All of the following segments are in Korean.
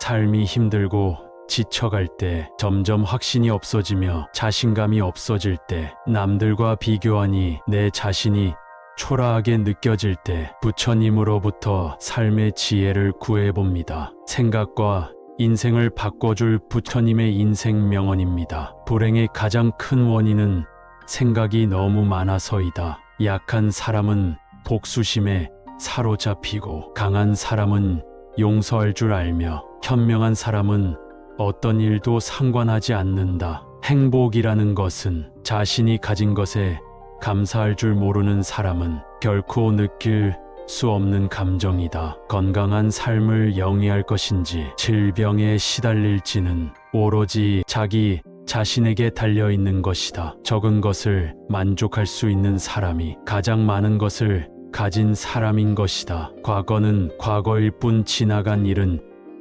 삶이 힘들고 지쳐갈 때, 점점 확신이 없어지며 자신감이 없어질 때, 남들과 비교하니 내 자신이 초라하게 느껴질 때 부처님으로부터 삶의 지혜를 구해봅니다. 생각과 인생을 바꿔줄 부처님의 인생 명언입니다. 불행의 가장 큰 원인은 생각이 너무 많아서이다. 약한 사람은 복수심에 사로잡히고, 강한 사람은 용서할 줄 알며, 현명한 사람은 어떤 일도 상관하지 않는다. 행복이라는 것은 자신이 가진 것에 감사할 줄 모르는 사람은 결코 느낄 수 없는 감정이다. 건강한 삶을 영위할 것인지 질병에 시달릴지는 오로지 자기 자신에게 달려있는 것이다. 적은 것을 만족할 수 있는 사람이 가장 많은 것을 가진 사람인 것이다. 과거는 과거일 뿐, 지나간 일은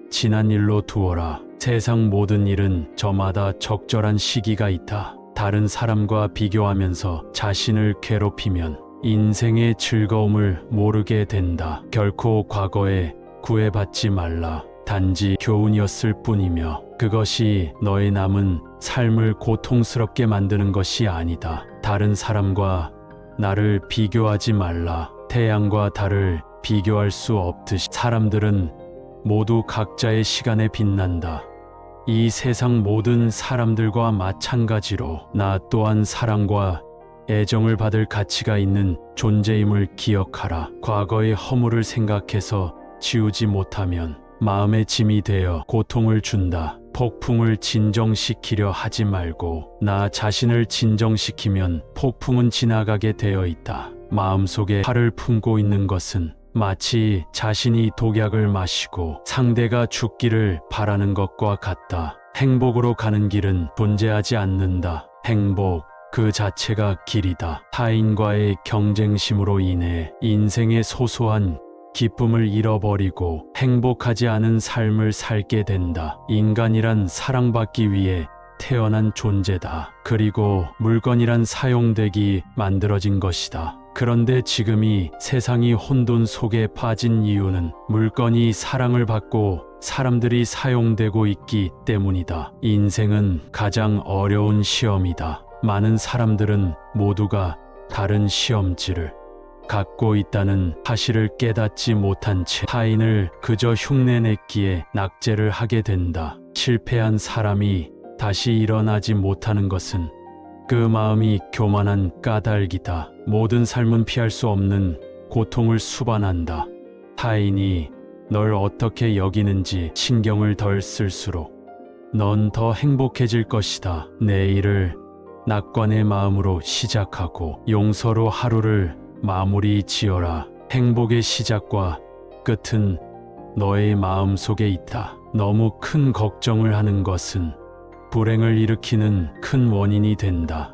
지난 일로 두어라. 세상 모든 일은 저마다 적절한 시기가 있다. 다른 사람과 비교하면서 자신을 괴롭히면 인생의 즐거움을 모르게 된다. 결코 과거에 구애받지 말라. 단지 교훈이었을 뿐이며 그것이 너의 남은 삶을 고통스럽게 만드는 것이 아니다. 다른 사람과 나를 비교하지 말라. 태양과 달을 비교할 수 없듯이 사람들은 모두 각자의 시간에 빛난다. 이 세상 모든 사람들과 마찬가지로 나 또한 사랑과 애정을 받을 가치가 있는 존재임을 기억하라. 과거의 허물을 생각해서 지우지 못하면 마음의 짐이 되어 고통을 준다. 폭풍을 진정시키려 하지 말고 나 자신을 진정시키면 폭풍은 지나가게 되어 있다. 마음속에 화를 품고 있는 것은 마치 자신이 독약을 마시고 상대가 죽기를 바라는 것과 같다. 행복으로 가는 길은 존재하지 않는다. 행복 그 자체가 길이다. 타인과의 경쟁심으로 인해 인생의 소소한 기쁨을 잃어버리고 행복하지 않은 삶을 살게 된다. 인간이란 사랑받기 위해 태어난 존재다. 그리고 물건이란 사용되기 만들어진 것이다. 그런데 지금 이 세상이 혼돈 속에 빠진 이유는 물건이 사랑을 받고 사람들이 사용되고 있기 때문이다. 인생은 가장 어려운 시험이다. 많은 사람들은 모두가 다른 시험지를 갖고 있다는 사실을 깨닫지 못한 채 타인을 그저 흉내냈기에 낙제를 하게 된다. 실패한 사람이 다시 일어나지 못하는 것은 그 마음이 교만한 까닭이다. 모든 삶은 피할 수 없는 고통을 수반한다. 타인이 널 어떻게 여기는지 신경을 덜 쓸수록 넌 더 행복해질 것이다. 내일을 낙관의 마음으로 시작하고 용서로 하루를 마무리 지어라. 행복의 시작과 끝은 너의 마음 속에 있다. 너무 큰 걱정을 하는 것은 불행을 일으키는 큰 원인이 된다.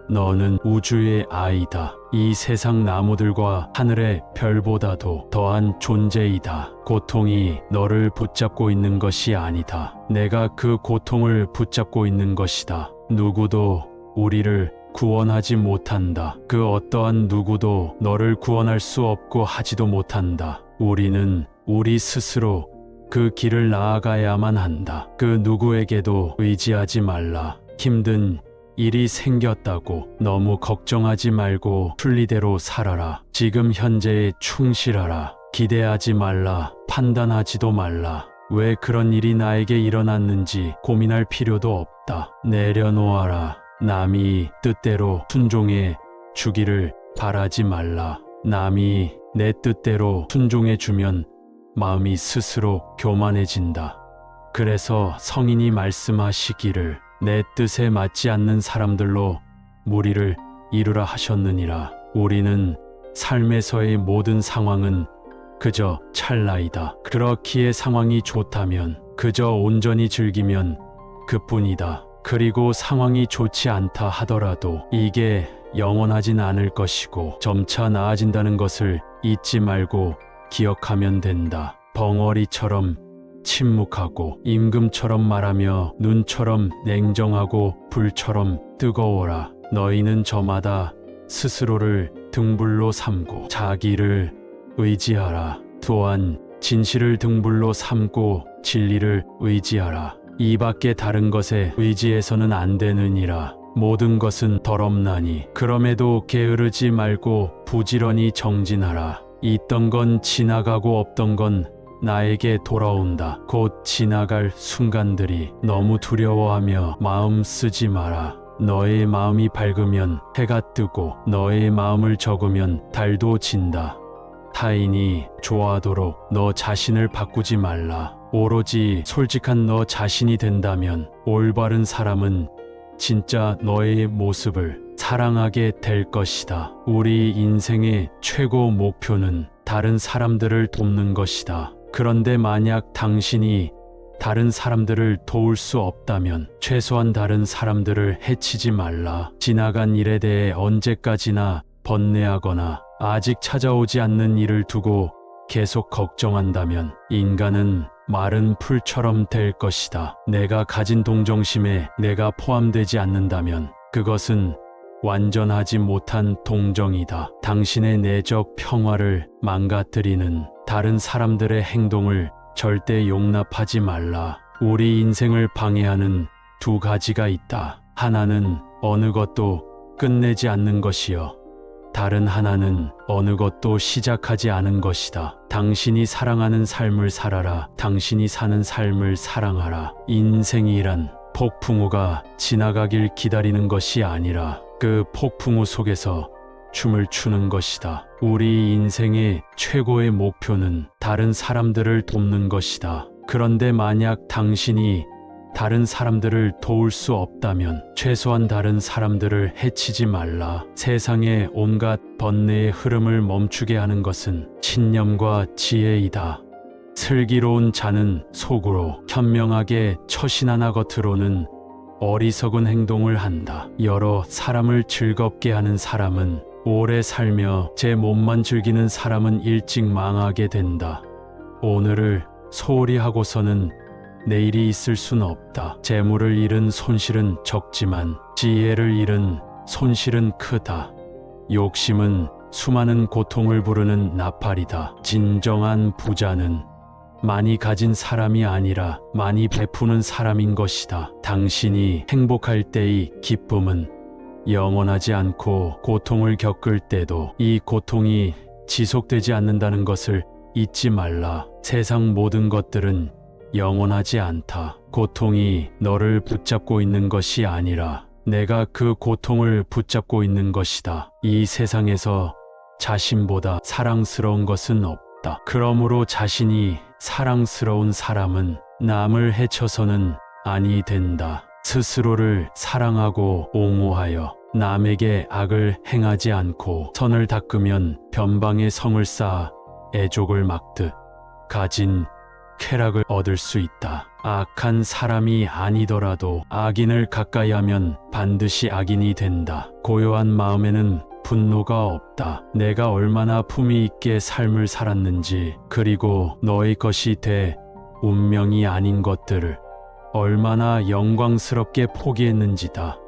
너는 우주의 아이다. 이 세상 나무들과 하늘의 별보다도 더한 존재이다. 고통이 너를 붙잡고 있는 것이 아니다. 내가 그 고통을 붙잡고 있는 것이다. 누구도 우리를 구원하지 못한다. 그 어떠한 누구도 너를 구원할 수 없고 하지도 못한다. 우리는 우리 스스로 그 길을 나아가야만 한다. 그 누구에게도 의지하지 말라. 힘든 일이 생겼다고 너무 걱정하지 말고 순리대로 살아라. 지금 현재에 충실하라. 기대하지 말라. 판단하지도 말라. 왜 그런 일이 나에게 일어났는지 고민할 필요도 없다. 내려놓아라. 남이 뜻대로 순종해 주기를 바라지 말라. 남이 내 뜻대로 순종해 주면 마음이 스스로 교만해진다. 그래서 성인이 말씀하시기를 내 뜻에 맞지 않는 사람들로 무리를 이루라 하셨느니라. 우리는 삶에서의 모든 상황은 그저 찰나이다. 그렇기에 상황이 좋다면 그저 온전히 즐기면 그뿐이다. 그리고 상황이 좋지 않다 하더라도 이게 영원하진 않을 것이고 점차 나아진다는 것을 잊지 말고 기억하면 된다. 벙어리처럼 침묵하고 임금처럼 말하며 눈처럼 냉정하고 불처럼 뜨거워라. 너희는 저마다 스스로를 등불로 삼고 자기를 의지하라. 또한 진실을 등불로 삼고 진리를 의지하라. 이 밖에 다른 것에 의지해서는 안 되느니라. 모든 것은 더럽나니 그럼에도 게으르지 말고 부지런히 정진하라. 있던 건 지나가고 없던 건 나에게 돌아온다. 곧 지나갈 순간들이 너무 두려워하며 마음 쓰지 마라. 너의 마음이 밝으면 해가 뜨고 너의 마음을 적으면 달도 진다. 타인이 좋아하도록 너 자신을 바꾸지 말라. 오로지 솔직한 너 자신이 된다면 올바른 사람은 진짜 너의 모습을 사랑하게 될 것이다. 우리 인생의 최고 목표는 다른 사람들을 돕는 것이다. 그런데 만약 당신이 다른 사람들을 도울 수 없다면 최소한 다른 사람들을 해치지 말라. 지나간 일에 대해 언제까지나 번뇌하거나 아직 찾아오지 않는 일을 두고 계속 걱정한다면 인간은 마른 풀처럼 될 것이다. 내가 가진 동정심에 내가 포함되지 않는다면 그것은 완전하지 못한 동정이다. 당신의 내적 평화를 망가뜨리는 다른 사람들의 행동을 절대 용납하지 말라. 우리 인생을 방해하는 두 가지가 있다. 하나는 어느 것도 끝내지 않는 것이요. 다른 하나는 어느 것도 시작하지 않은 것이다. 당신이 사랑하는 삶을 살아라. 당신이 사는 삶을 사랑하라. 인생이란 폭풍우가 지나가길 기다리는 것이 아니라 그 폭풍우 속에서 춤을 추는 것이다. 우리 인생의 최고의 목표는 다른 사람들을 돕는 것이다. 그런데 만약 당신이 다른 사람들을 도울 수 없다면 최소한 다른 사람들을 해치지 말라. 세상의 온갖 번뇌의 흐름을 멈추게 하는 것은 신념과 지혜이다. 슬기로운 자는 속으로 현명하게 처신하나 겉으로는 어리석은 행동을 한다. 여러 사람을 즐겁게 하는 사람은 오래 살며 제 몸만 즐기는 사람은 일찍 망하게 된다. 오늘을 소홀히 하고서는 내일이 있을 순 없다. 재물을 잃은 손실은 적지만 지혜를 잃은 손실은 크다. 욕심은 수많은 고통을 부르는 나팔이다. 진정한 부자는 많이 가진 사람이 아니라 많이 베푸는 사람인 것이다. 당신이 행복할 때의 기쁨은 영원하지 않고 고통을 겪을 때도 이 고통이 지속되지 않는다는 것을 잊지 말라. 세상 모든 것들은 영원하지 않다. 고통이 너를 붙잡고 있는 것이 아니라 내가 그 고통을 붙잡고 있는 것이다. 이 세상에서 자신보다 사랑스러운 것은 없다. 그러므로 자신이 사랑스러운 사람은 남을 해쳐서는 아니 된다. 스스로를 사랑하고 옹호하여 남에게 악을 행하지 않고 선을 닦으면 변방에 성을 쌓아 애족을 막듯 가진 쾌락을 얻을 수 있다. 악한 사람이 아니더라도 악인을 가까이 하면 반드시 악인이 된다. 고요한 마음에는 분노가 없다. 내가 얼마나 품위 있게 삶을 살았는지, 그리고 너의 것이 돼 운명이 아닌 것들을 얼마나 영광스럽게 포기했는지다.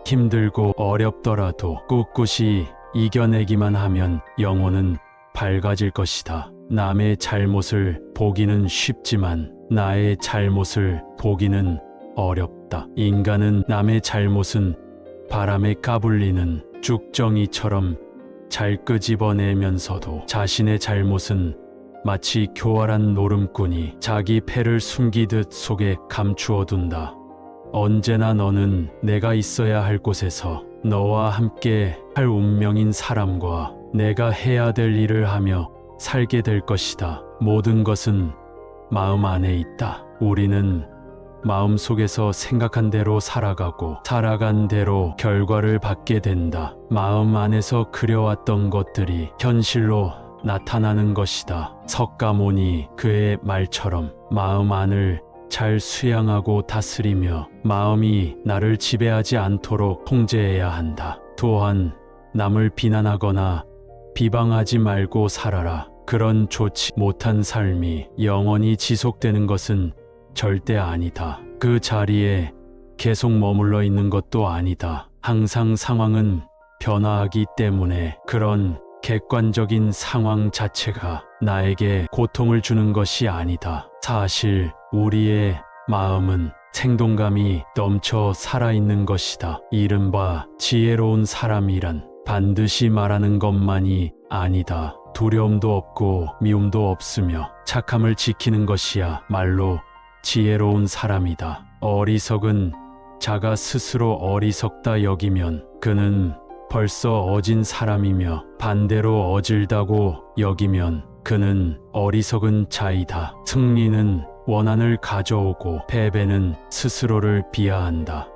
힘들고 어렵더라도 꿋꿋이 이겨내기만 하면 영혼은 밝아질 것이다. 남의 잘못을 보기는 쉽지만 나의 잘못을 보기는 어렵다. 인간은 남의 잘못은 바람에 까불리는 쭉정이처럼 잘 끄집어내면서도 자신의 잘못은 마치 교활한 노름꾼이 자기 패를 숨기듯 속에 감추어둔다. 언제나 너는 내가 있어야 할 곳에서 너와 함께 할 운명인 사람과 내가 해야 될 일을 하며 살게 될 것이다. 모든 것은 마음 안에 있다. 우리는 마음속에서 생각한 대로 살아가고 살아간 대로 결과를 받게 된다. 마음 안에서 그려왔던 것들이 현실로 나타나는 것이다. 석가모니 그의 말처럼 마음 안을 잘 수양하고 다스리며 마음이 나를 지배하지 않도록 통제해야 한다. 또한 남을 비난하거나 비방하지 말고 살아라. 그런 좋지 못한 삶이 영원히 지속되는 것은 절대 아니다. 그 자리에 계속 머물러 있는 것도 아니다. 항상 상황은 변화하기 때문에 그런 객관적인 상황 자체가 나에게 고통을 주는 것이 아니다. 사실 우리의 마음은 생동감이 넘쳐 살아있는 것이다. 이른바 지혜로운 사람이란 반드시 말하는 것만이 아니다. 두려움도 없고 미움도 없으며 착함을 지키는 것이야 말로 지혜로운 사람이다. 어리석은 자가 스스로 어리석다 여기면 그는 벌써 어진 사람이며 반대로 어질다고 여기면 그는 어리석은 자이다. 승리는 원한을 가져오고 패배는 스스로를 비하한다.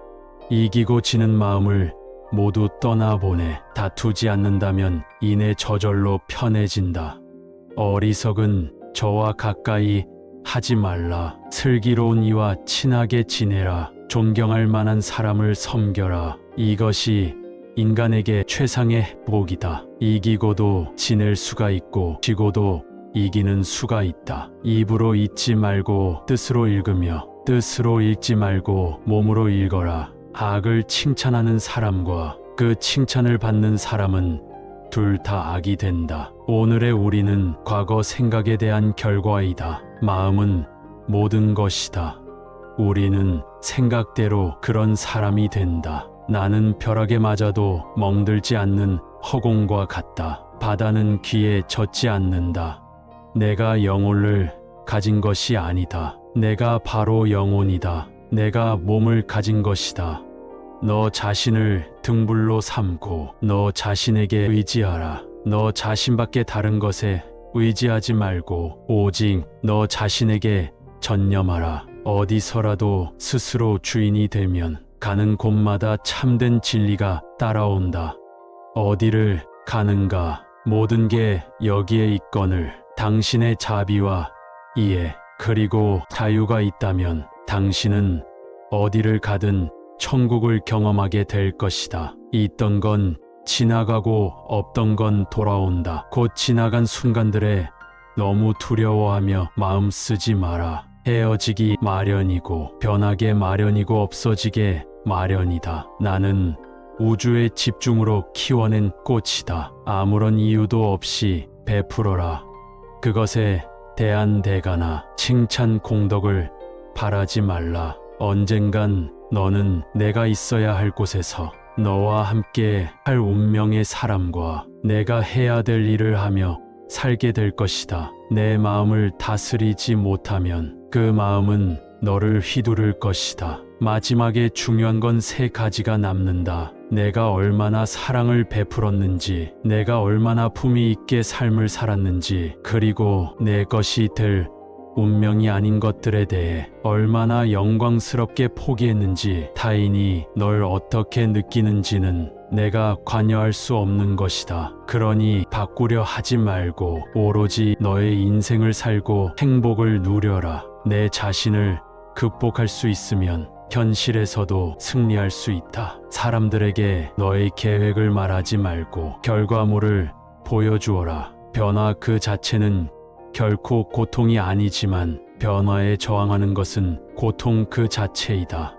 이기고 지는 마음을 모두 떠나보내. 다투지 않는다면 이내 저절로 편해진다. 어리석은 저와 가까이 하지 말라. 슬기로운 이와 친하게 지내라. 존경할 만한 사람을 섬겨라. 이것이 인간에게 최상의 복이다. 이기고도 지낼 수가 있고 지고도 이기는 수가 있다. 입으로 잊지 말고 뜻으로 읽으며 뜻으로 읽지 말고 몸으로 읽어라. 악을 칭찬하는 사람과 그 칭찬을 받는 사람은 둘 다 악이 된다. 오늘의 우리는 과거 생각에 대한 결과이다. 마음은 모든 것이다. 우리는 생각대로 그런 사람이 된다. 나는 벼락에 맞아도 멍들지 않는 허공과 같다. 바다는 귀에 젖지 않는다. 내가 영혼을 가진 것이 아니다. 내가 바로 영혼이다. 내가 몸을 가진 것이다. 너 자신을 등불로 삼고 너 자신에게 의지하라. 너 자신밖에 다른 것에 의지하지 말고 오직 너 자신에게 전념하라. 어디서라도 스스로 주인이 되면 가는 곳마다 참된 진리가 따라온다. 어디를 가는가 모든 게 여기에 있거늘 당신의 자비와 이해 그리고 자유가 있다면 당신은 어디를 가든 천국을 경험하게 될 것이다. 있던 건 지나가고 없던 건 돌아온다. 곧 지나간 순간들에 너무 두려워하며 마음 쓰지 마라. 헤어지기 마련이고 변하게 마련이고 없어지게 마련이다. 나는 우주의 집중으로 키워낸 꽃이다. 아무런 이유도 없이 베풀어라. 그것에 대한 대가나 칭찬 공덕을 바라지 말라. 언젠간 너는 내가 있어야 할 곳에서 너와 함께 할 운명의 사람과 내가 해야 될 일을 하며 살게 될 것이다. 내 마음을 다스리지 못하면 그 마음은 너를 휘두를 것이다. 마지막에 중요한 건 세 가지가 남는다. 내가 얼마나 사랑을 베풀었는지, 내가 얼마나 품위 있게 삶을 살았는지, 그리고 내 것이 될 운명이 아닌 것들에 대해 얼마나 영광스럽게 포기했는지, 타인이 널 어떻게 느끼는지는 내가 관여할 수 없는 것이다. 그러니 바꾸려 하지 말고 오로지 너의 인생을 살고 행복을 누려라. 내 자신을 극복할 수 있으면 현실에서도 승리할 수 있다. 사람들에게 너의 계획을 말하지 말고 결과물을 보여주어라. 변화 그 자체는 결코 고통이 아니지만 변화에 저항하는 것은 고통 그 자체이다.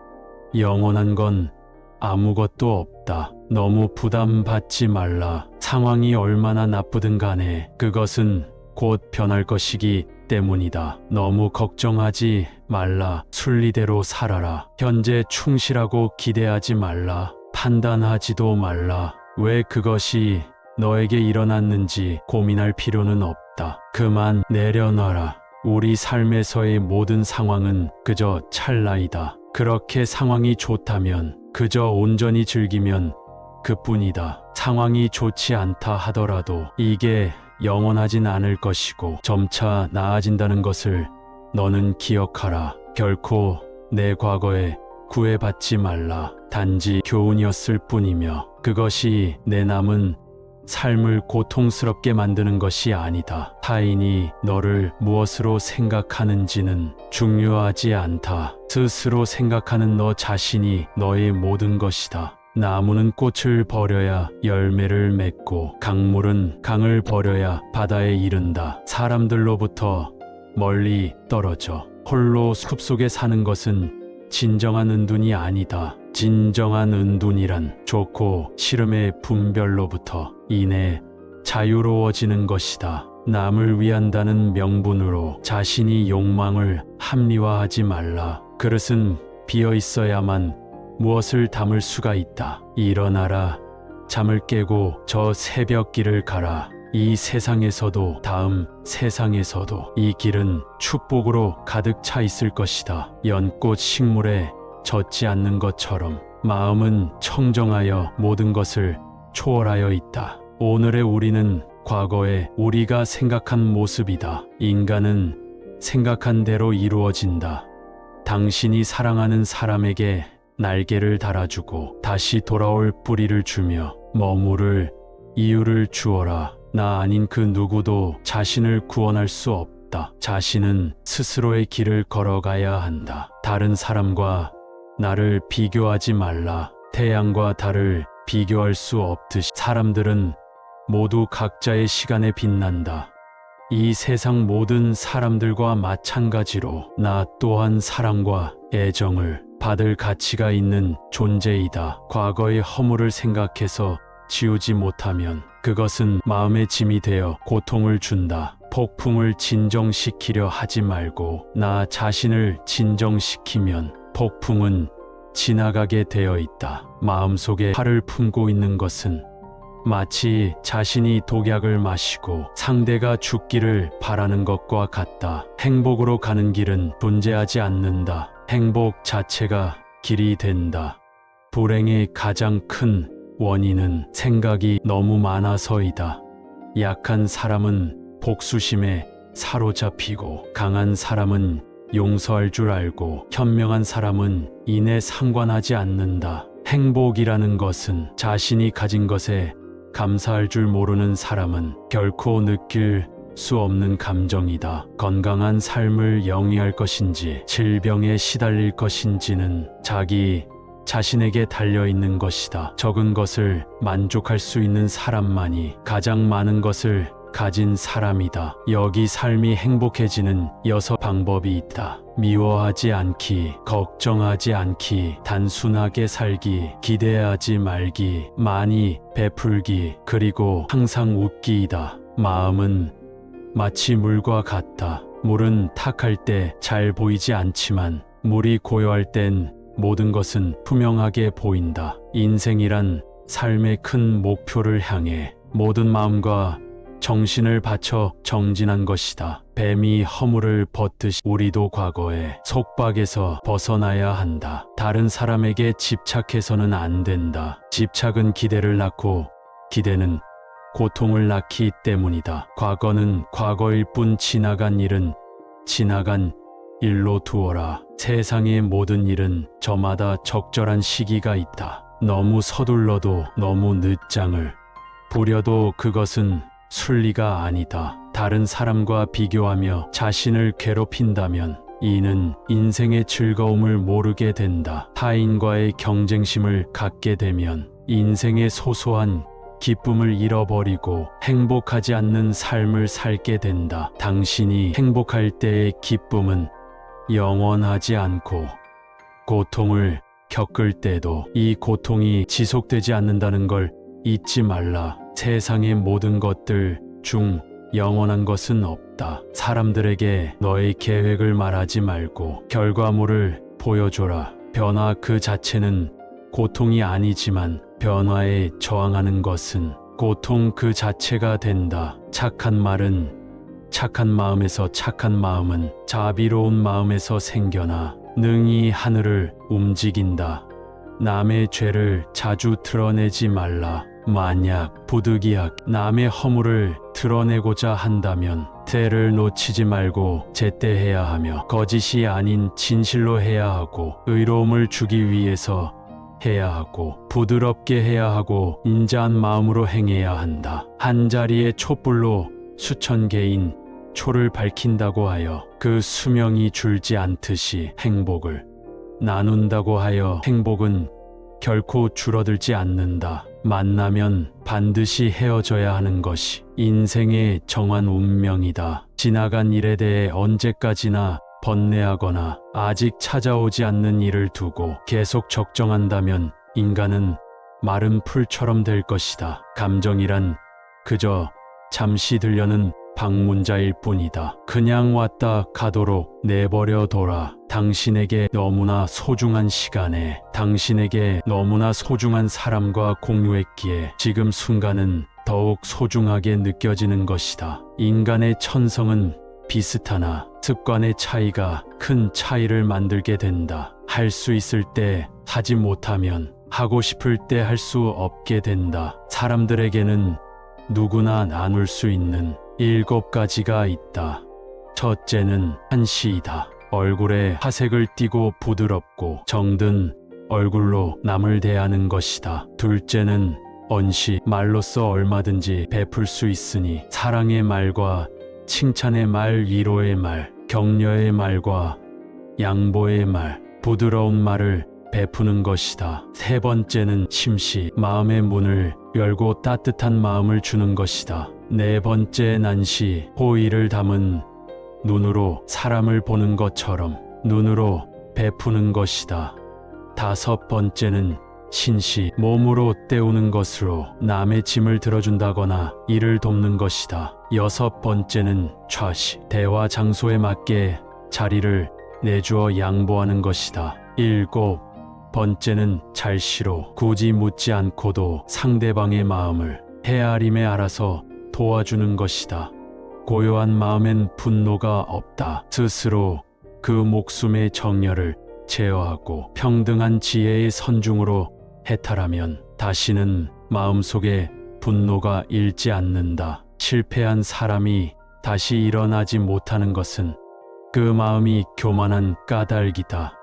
영원한 건 아무것도 없다. 너무 부담받지 말라. 상황이 얼마나 나쁘든 간에 그것은 곧 변할 것이기 때문이다. 너무 걱정하지 말라. 순리대로 살아라. 현재 충실하고 기대하지 말라. 판단하지도 말라. 왜 그것이 너에게 일어났는지 고민할 필요는 없다. 그만 내려놔라. 우리 삶에서의 모든 상황은 그저 찰나이다. 그렇게 상황이 좋다면 그저 온전히 즐기면 그뿐이다. 상황이 좋지 않다 하더라도 이게 영원하진 않을 것이고 점차 나아진다는 것을 너는 기억하라. 결코 내 과거에 구애받지 말라. 단지 교훈이었을 뿐이며 그것이 내 남은 삶을 고통스럽게 만드는 것이 아니다. 타인이 너를 무엇으로 생각하는지는 중요하지 않다. 스스로 생각하는 너 자신이 너의 모든 것이다. 나무는 꽃을 버려야 열매를 맺고 강물은 강을 버려야 바다에 이른다. 사람들로부터 멀리 떨어져 홀로 숲속에 사는 것은 진정한 은둔이 아니다. 진정한 은둔이란 좋고 싫음의 분별로부터 인해 자유로워지는 것이다. 남을 위한다는 명분으로 자신이 욕망을 합리화하지 말라. 그릇은 비어 있어야만 무엇을 담을 수가 있다. 일어나라. 잠을 깨고 저 새벽길을 가라. 이 세상에서도 다음 세상에서도 이 길은 축복으로 가득 차 있을 것이다. 연꽃 식물에 젖지 않는 것처럼 마음은 청정하여 모든 것을 초월하여 있다. 오늘의 우리는 과거에 우리가 생각한 모습이다. 인간은 생각한 대로 이루어진다. 당신이 사랑하는 사람에게 날개를 달아주고 다시 돌아올 뿌리를 주며 머무를 이유를 주어라. 나 아닌 그 누구도 자신을 구원할 수 없다. 자신은 스스로의 길을 걸어가야 한다. 다른 사람과 나를 비교하지 말라. 태양과 달을 비교할 수 없듯이 사람들은 모두 각자의 시간에 빛난다. 이 세상 모든 사람들과 마찬가지로 나 또한 사랑과 애정을 받을 가치가 있는 존재이다. 과거의 허물을 생각해서 지우지 못하면 그것은 마음의 짐이 되어 고통을 준다. 폭풍을 진정시키려 하지 말고 나 자신을 진정시키면 폭풍은 지나가게 되어 있다. 마음속에 화를 품고 있는 것은 마치 자신이 독약을 마시고 상대가 죽기를 바라는 것과 같다. 행복으로 가는 길은 존재하지 않는다. 행복 자체가 길이 된다. 불행의 가장 큰 원인은 생각이 너무 많아서이다. 약한 사람은 복수심에 사로잡히고 강한 사람은 용서할 줄 알고 현명한 사람은 이내 상관하지 않는다. 행복이라는 것은 자신이 가진 것에 감사할 줄 모르는 사람은 결코 느낄 수 없는 감정이다. 건강한 삶을 영위할 것인지 질병에 시달릴 것인지는 자기 자신에게 달려있는 것이다. 적은 것을 만족할 수 있는 사람만이 가장 많은 것을 가진 사람이다. 여기 삶이 행복해지는 6방법이 있다. 미워하지 않기, 걱정하지 않기, 단순하게 살기, 기대하지 말기, 많이 베풀기, 그리고 항상 웃기이다. 마음은 마치 물과 같다. 물은 탁할 때 잘 보이지 않지만 물이 고요할 땐 모든 것은 투명하게 보인다. 인생이란 삶의 큰 목표를 향해 모든 마음과 정신을 바쳐 정진한 것이다. 뱀이 허물을 벗듯이 우리도 과거의 속박에서 벗어나야 한다. 다른 사람에게 집착해서는 안 된다. 집착은 기대를 낳고 기대는 고통을 낳기 때문이다. 과거는 과거일 뿐 지나간 일은 지나간 일로 두어라. 세상의 모든 일은 저마다 적절한 시기가 있다. 너무 서둘러도 너무 늦장을 부려도 그것은 순리가 아니다. 다른 사람과 비교하며 자신을 괴롭힌다면 이는 인생의 즐거움을 모르게 된다. 타인과의 경쟁심을 갖게 되면 인생의 소소한 기쁨을 잃어버리고 행복하지 않는 삶을 살게 된다. 당신이 행복할 때의 기쁨은 영원하지 않고 고통을 겪을 때도 이 고통이 지속되지 않는다는 걸 잊지 말라. 세상의 모든 것들 중 영원한 것은 없다. 사람들에게 너의 계획을 말하지 말고 결과물을 보여줘라. 변화 그 자체는 고통이 아니지만 변화에 저항하는 것은 고통 그 자체가 된다. 착한 말은 착한 마음에서 착한 마음은 자비로운 마음에서 생겨나 능히 하늘을 움직인다. 남의 죄를 자주 드러내지 말라. 만약 부득이하게 남의 허물을 드러내고자 한다면 때를 놓치지 말고 제때해야 하며 거짓이 아닌 진실로 해야 하고 의로움을 주기 위해서 해야 하고 부드럽게 해야 하고 인자한 마음으로 행해야 한다. 한 자리의 촛불로 수천 개인 초를 밝힌다고 하여 그 수명이 줄지 않듯이 행복을 나눈다고 하여 행복은 결코 줄어들지 않는다. 만나면 반드시 헤어져야 하는 것이 인생의 정한 운명이다. 지나간 일에 대해 언제까지나 번뇌하거나 아직 찾아오지 않는 일을 두고 계속 적정한다면 인간은 마른 풀처럼 될 것이다. 감정이란 그저 잠시 들려는 방문자일 뿐이다. 그냥 왔다 가도록 내버려둬라. 당신에게 너무나 소중한 시간에 당신에게 너무나 소중한 사람과 공유했기에 지금 순간은 더욱 소중하게 느껴지는 것이다. 인간의 천성은 비슷하나 습관의 차이가 큰 차이를 만들게 된다. 할 수 있을 때 하지 못하면 하고 싶을 때 할 수 없게 된다. 사람들에게는 누구나 나눌 수 있는 7가지가 있다. 첫째는 한시이다. 얼굴에 화색을 띠고 부드럽고 정든 얼굴로 남을 대하는 것이다. 둘째는 언시, 말로써 얼마든지 베풀 수 있으니 사랑의 말과 칭찬의 말, 위로의 말, 격려의 말과 양보의 말, 부드러운 말을 베푸는 것이다. 세 번째는 심시, 마음의 문을 열고 따뜻한 마음을 주는 것이다. 네 번째 난시, 호의를 담은 눈으로 사람을 보는 것처럼 눈으로 베푸는 것이다. 다섯 번째는 신시, 몸으로 때우는 것으로 남의 짐을 들어준다거나 일을 돕는 것이다. 여섯 번째는 좌시, 대화 장소에 맞게 자리를 내주어 양보하는 것이다. 일곱 번째는 잘시로, 굳이 묻지 않고도 상대방의 마음을 헤아림에 알아서 도와주는 것이다. 고요한 마음엔 분노가 없다. 스스로 그 목숨의 정열을 제어하고 평등한 지혜의 선중으로 해탈하면 다시는 마음속에 분노가 일지 않는다. 실패한 사람이 다시 일어나지 못하는 것은 그 마음이 교만한 까닭이다.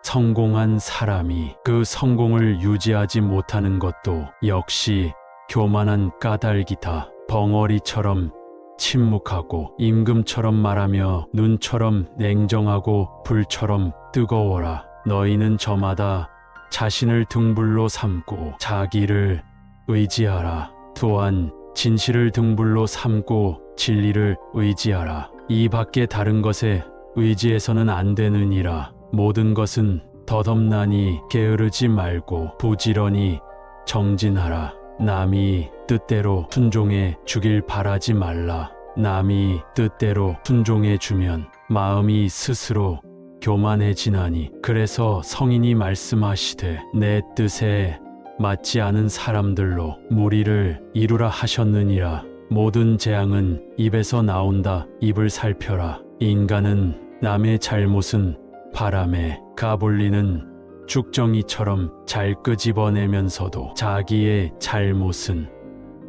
성공한 사람이 그 성공을 유지하지 못하는 것도 역시 교만한 까닭이다. 벙어리처럼 침묵하고 임금처럼 말하며 눈처럼 냉정하고 불처럼 뜨거워라. 너희는 저마다 자신을 등불로 삼고 자기를 의지하라. 또한 진실을 등불로 삼고 진리를 의지하라. 이 밖에 다른 것에 의지해서는 안 되느니라. 모든 것은 덧없나니 게으르지 말고 부지런히 정진하라. 남이 뜻대로 순종해 주길 바라지 말라. 남이 뜻대로 순종해 주면 마음이 스스로 교만해지나니. 그래서 성인이 말씀하시되 내 뜻에 맞지 않은 사람들로 무리를 이루라 하셨느니라. 모든 재앙은 입에서 나온다. 입을 살펴라. 인간은 남의 잘못은 바람에 가불리는 쭉정이처럼 잘 끄집어내면서도 자기의 잘못은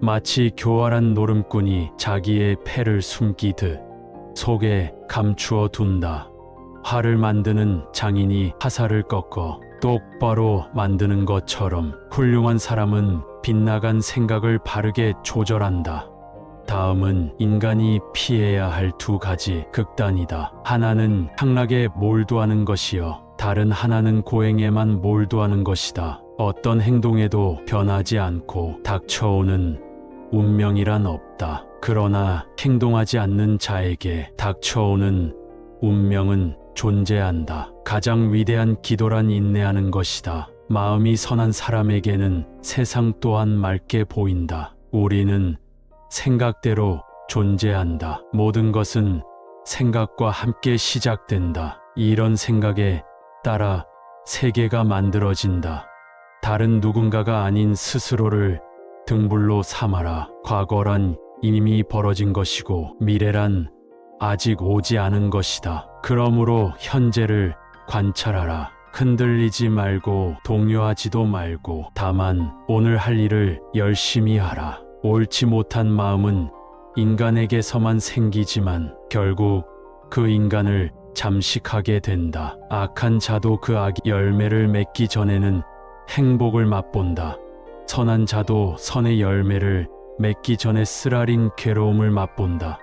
마치 교활한 노름꾼이 자기의 패를 숨기듯 속에 감추어 둔다. 활을 만드는 장인이 화살을 꺾어 똑바로 만드는 것처럼 훌륭한 사람은 빗나간 생각을 바르게 조절한다. 다음은 인간이 피해야 할 2가지 극단이다. 하나는 향락에 몰두하는 것이요, 다른 하나는 고행에만 몰두하는 것이다. 어떤 행동에도 변하지 않고 닥쳐오는 운명이란 없다. 그러나 행동하지 않는 자에게 닥쳐오는 운명은 존재한다. 가장 위대한 기도란 인내하는 것이다. 마음이 선한 사람에게는 세상 또한 맑게 보인다. 우리는 생각대로 존재한다. 모든 것은 생각과 함께 시작된다. 이런 생각에 따라 세계가 만들어진다. 다른 누군가가 아닌 스스로를 등불로 삼아라. 과거란 이미 벌어진 것이고 미래란 아직 오지 않은 것이다. 그러므로 현재를 관찰하라. 흔들리지 말고 동요하지도 말고 다만 오늘 할 일을 열심히 하라. 옳지 못한 마음은 인간에게서만 생기지만 결국 그 인간을 잠식하게 된다. 악한 자도 그 악의 열매를 맺기 전에는 행복을 맛본다. 선한 자도 선의 열매를 맺기 전에 쓰라린 괴로움을 맛본다.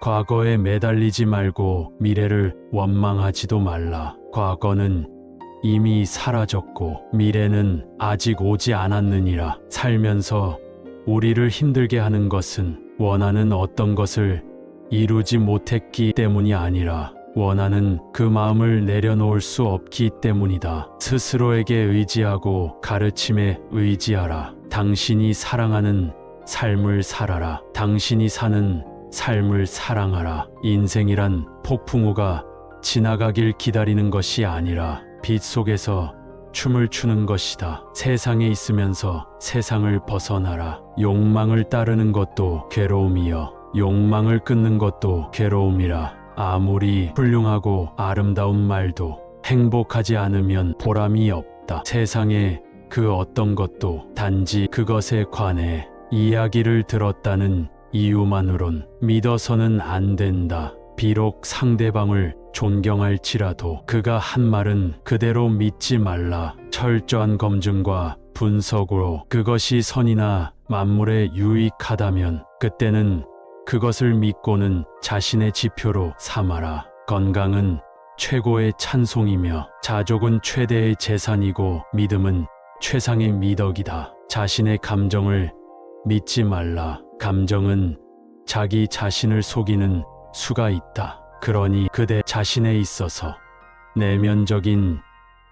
과거에 매달리지 말고 미래를 원망하지도 말라. 과거는 이미 사라졌고 미래는 아직 오지 않았느니라. 살면서 우리를 힘들게 하는 것은 원하는 어떤 것을 이루지 못했기 때문이 아니라 원하는 그 마음을 내려놓을 수 없기 때문이다. 스스로에게 의지하고 가르침에 의지하라. 당신이 사랑하는 삶을 살아라. 당신이 사는 삶을 사랑하라. 인생이란 폭풍우가 지나가길 기다리는 것이 아니라 빛 속에서 춤을 추는 것이다. 세상에 있으면서 세상을 벗어나라. 욕망을 따르는 것도 괴로움이여 욕망을 끊는 것도 괴로움이라. 아무리 훌륭하고 아름다운 말도 행복하지 않으면 보람이 없다. 세상에 그 어떤 것도 단지 그것에 관해 이야기를 들었다는 이유만으론 믿어서는 안 된다. 비록 상대방을 존경할지라도 그가 한 말은 그대로 믿지 말라. 철저한 검증과 분석으로 그것이 선이나 만물에 유익하다면 그때는 그것을 믿고는 자신의 지표로 삼아라. 건강은 최고의 찬송이며 자족은 최대의 재산이고 믿음은 최상의 미덕이다. 자신의 감정을 믿지 말라. 감정은 자기 자신을 속이는 수가 있다. 그러니 그대 자신에 있어서 내면적인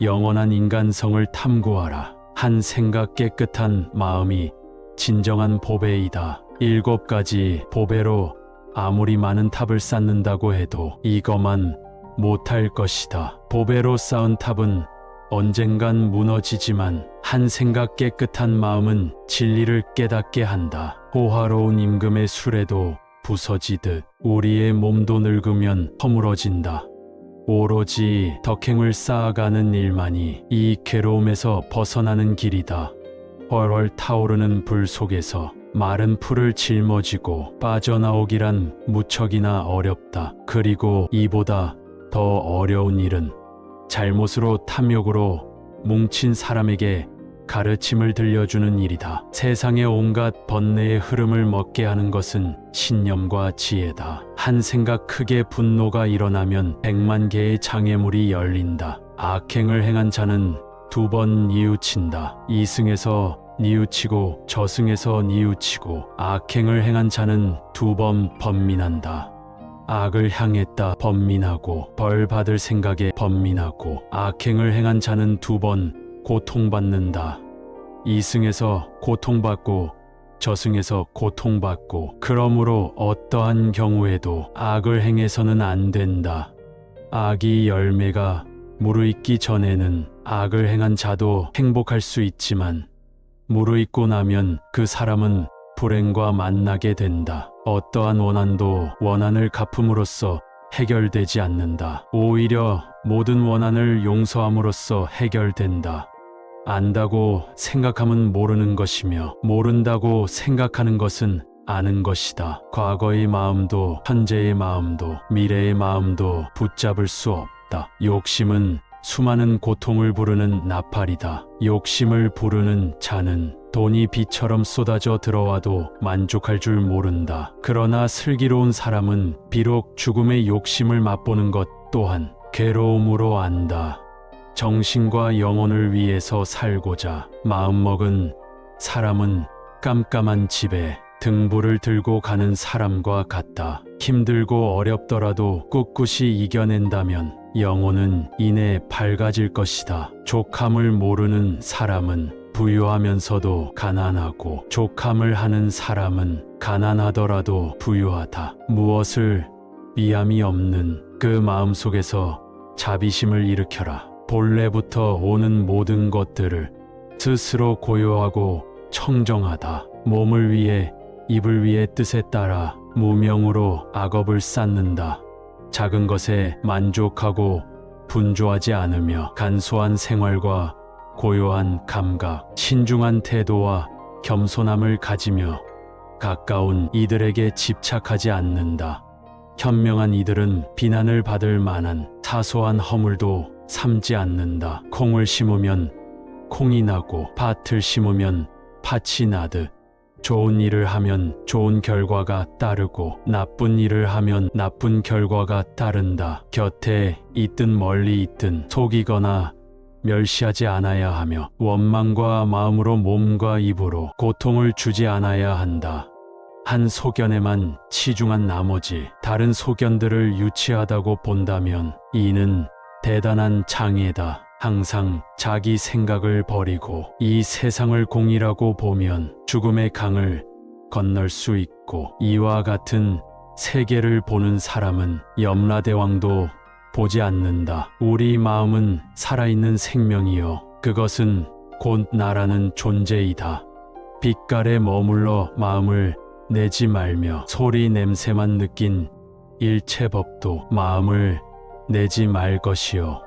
영원한 인간성을 탐구하라. 한 생각 깨끗한 마음이 진정한 보배이다. 7가지 보배로 아무리 많은 탑을 쌓는다고 해도 이거만 못할 것이다. 보배로 쌓은 탑은 언젠간 무너지지만 한 생각 깨끗한 마음은 진리를 깨닫게 한다. 호화로운 임금의 수레도 부서지듯 우리의 몸도 늙으면 허물어진다. 오로지 덕행을 쌓아가는 일만이 이 괴로움에서 벗어나는 길이다. 훨훨 타오르는 불 속에서 마른 풀을 짊어지고 빠져나오기란 무척이나 어렵다. 그리고 이보다 더 어려운 일은 잘못으로 탐욕으로 뭉친 사람에게 가르침을 들려주는 일이다. 세상의 온갖 번뇌의 흐름을 먹게 하는 것은 신념과 지혜다. 한 생각 크게 분노가 일어나면 100만 개의 장애물이 열린다. 악행을 행한 자는 2번 뉘우친다. 이승에서 뉘우치고 저승에서 뉘우치고 악행을 행한 자는 2번 번민한다. 악을 향했다 번민하고 벌 받을 생각에 번민하고 악행을 행한 자는 2번 고통받는다. 이승에서 고통받고 저승에서 고통받고 그러므로 어떠한 경우에도 악을 행해서는 안 된다. 악이 열매가 무르익기 전에는 악을 행한 자도 행복할 수 있지만 무르익고 나면 그 사람은 불행과 만나게 된다. 어떠한 원한도 원한을 갚음으로써 해결되지 않는다. 오히려 모든 원한을 용서함으로써 해결된다. 안다고 생각하면 모르는 것이며 모른다고 생각하는 것은 아는 것이다. 과거의 마음도 현재의 마음도 미래의 마음도 붙잡을 수 없다. 욕심은 수많은 고통을 부르는 나팔이다. 욕심을 부르는 자는 돈이 비처럼 쏟아져 들어와도 만족할 줄 모른다. 그러나 슬기로운 사람은 비록 죽음의 욕심을 맛보는 것 또한 괴로움으로 안다. 정신과 영혼을 위해서 살고자 마음먹은 사람은 깜깜한 집에 등불을 들고 가는 사람과 같다. 힘들고 어렵더라도 꿋꿋이 이겨낸다면 영혼은 이내 밝아질 것이다. 족함을 모르는 사람은 부유하면서도 가난하고 족함을 하는 사람은 가난하더라도 부유하다. 무엇을 위함이 없는 그 마음속에서 자비심을 일으켜라. 본래부터 오는 모든 것들을 스스로 고요하고 청정하다. 몸을 위해 입을 위해 뜻에 따라 무명으로 악업을 쌓는다. 작은 것에 만족하고 분주하지 않으며 간소한 생활과 고요한 감각, 신중한 태도와 겸손함을 가지며 가까운 이들에게 집착하지 않는다. 현명한 이들은 비난을 받을 만한 사소한 허물도 삼지 않는다. 콩을 심으면 콩이 나고 밭을 심으면 팥이 나듯 좋은 일을 하면 좋은 결과가 따르고 나쁜 일을 하면 나쁜 결과가 따른다. 곁에 있든 멀리 있든 속이거나 멸시하지 않아야 하며 원망과 마음으로 몸과 입으로 고통을 주지 않아야 한다. 한 소견에만 치중한 나머지 다른 소견들을 유치하다고 본다면 이는 대단한 장애다. 항상 자기 생각을 버리고 이 세상을 공이라고 보면 죽음의 강을 건널 수 있고 이와 같은 세계를 보는 사람은 염라대왕도 보지 않는다. 우리 마음은 살아있는 생명이요. 그것은 곧 나라는 존재이다. 빛깔에 머물러 마음을 내지 말며 소리 냄새만 느낀 일체법도 마음을 내지 말 것이요.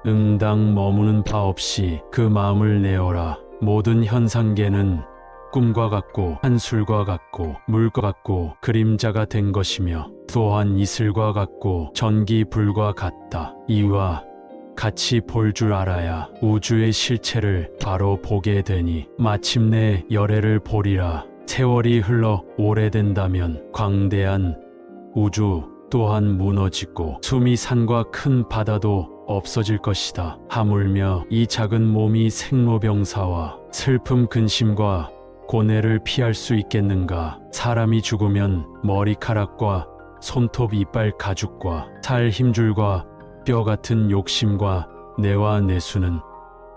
응당 머무는 바 없이 그 마음을 내어라. 모든 현상계는 꿈과 같고 한술과 같고 물과 같고 그림자가 된 것이며 또한 이슬과 같고 전기불과 같다. 이와 같이 볼 줄 알아야 우주의 실체를 바로 보게 되니 마침내 열애를 보리라. 세월이 흘러 오래된다면 광대한 우주 또한 무너지고 수미 산과 큰 바다도 없어질 것이다. 하물며 이 작은 몸이 생로병사와 슬픔 근심과 고뇌를 피할 수 있겠는가? 사람이 죽으면 머리카락과 손톱 이빨 가죽과 살 힘줄과 뼈 같은 욕심과 뇌와 내수는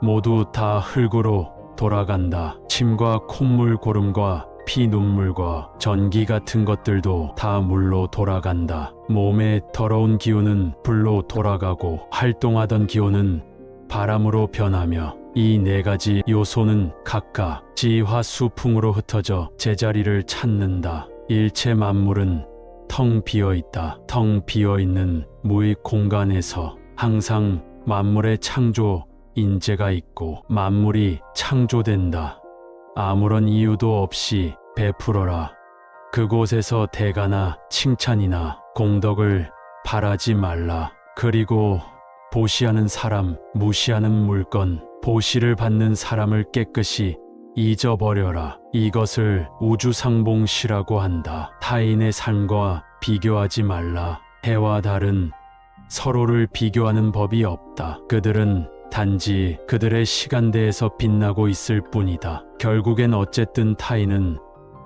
모두 다 흙으로 돌아간다. 침과 콧물 고름과 피 눈물과 전기 같은 것들도 다 물로 돌아간다. 몸의 더러운 기운은 불로 돌아가고 활동하던 기운은 바람으로 변하며 이 네 가지 요소는 각각 지화수풍으로 흩어져 제자리를 찾는다. 일체 만물은 텅 비어있다. 텅 비어있는 무익 공간에서 항상 만물의 창조 인재가 있고 만물이 창조된다. 아무런 이유도 없이 베풀어라. 그곳에서 대가나 칭찬이나 공덕을 바라지 말라. 그리고 보시하는 사람, 무시하는 물건, 보시를 받는 사람을 깨끗이 잊어버려라. 이것을 우주상봉시라고 한다. 타인의 삶과 비교하지 말라. 해와 달은 서로를 비교하는 법이 없다. 그들은 단지 그들의 시간대에서 빛나고 있을 뿐이다. 결국엔 어쨌든 타인은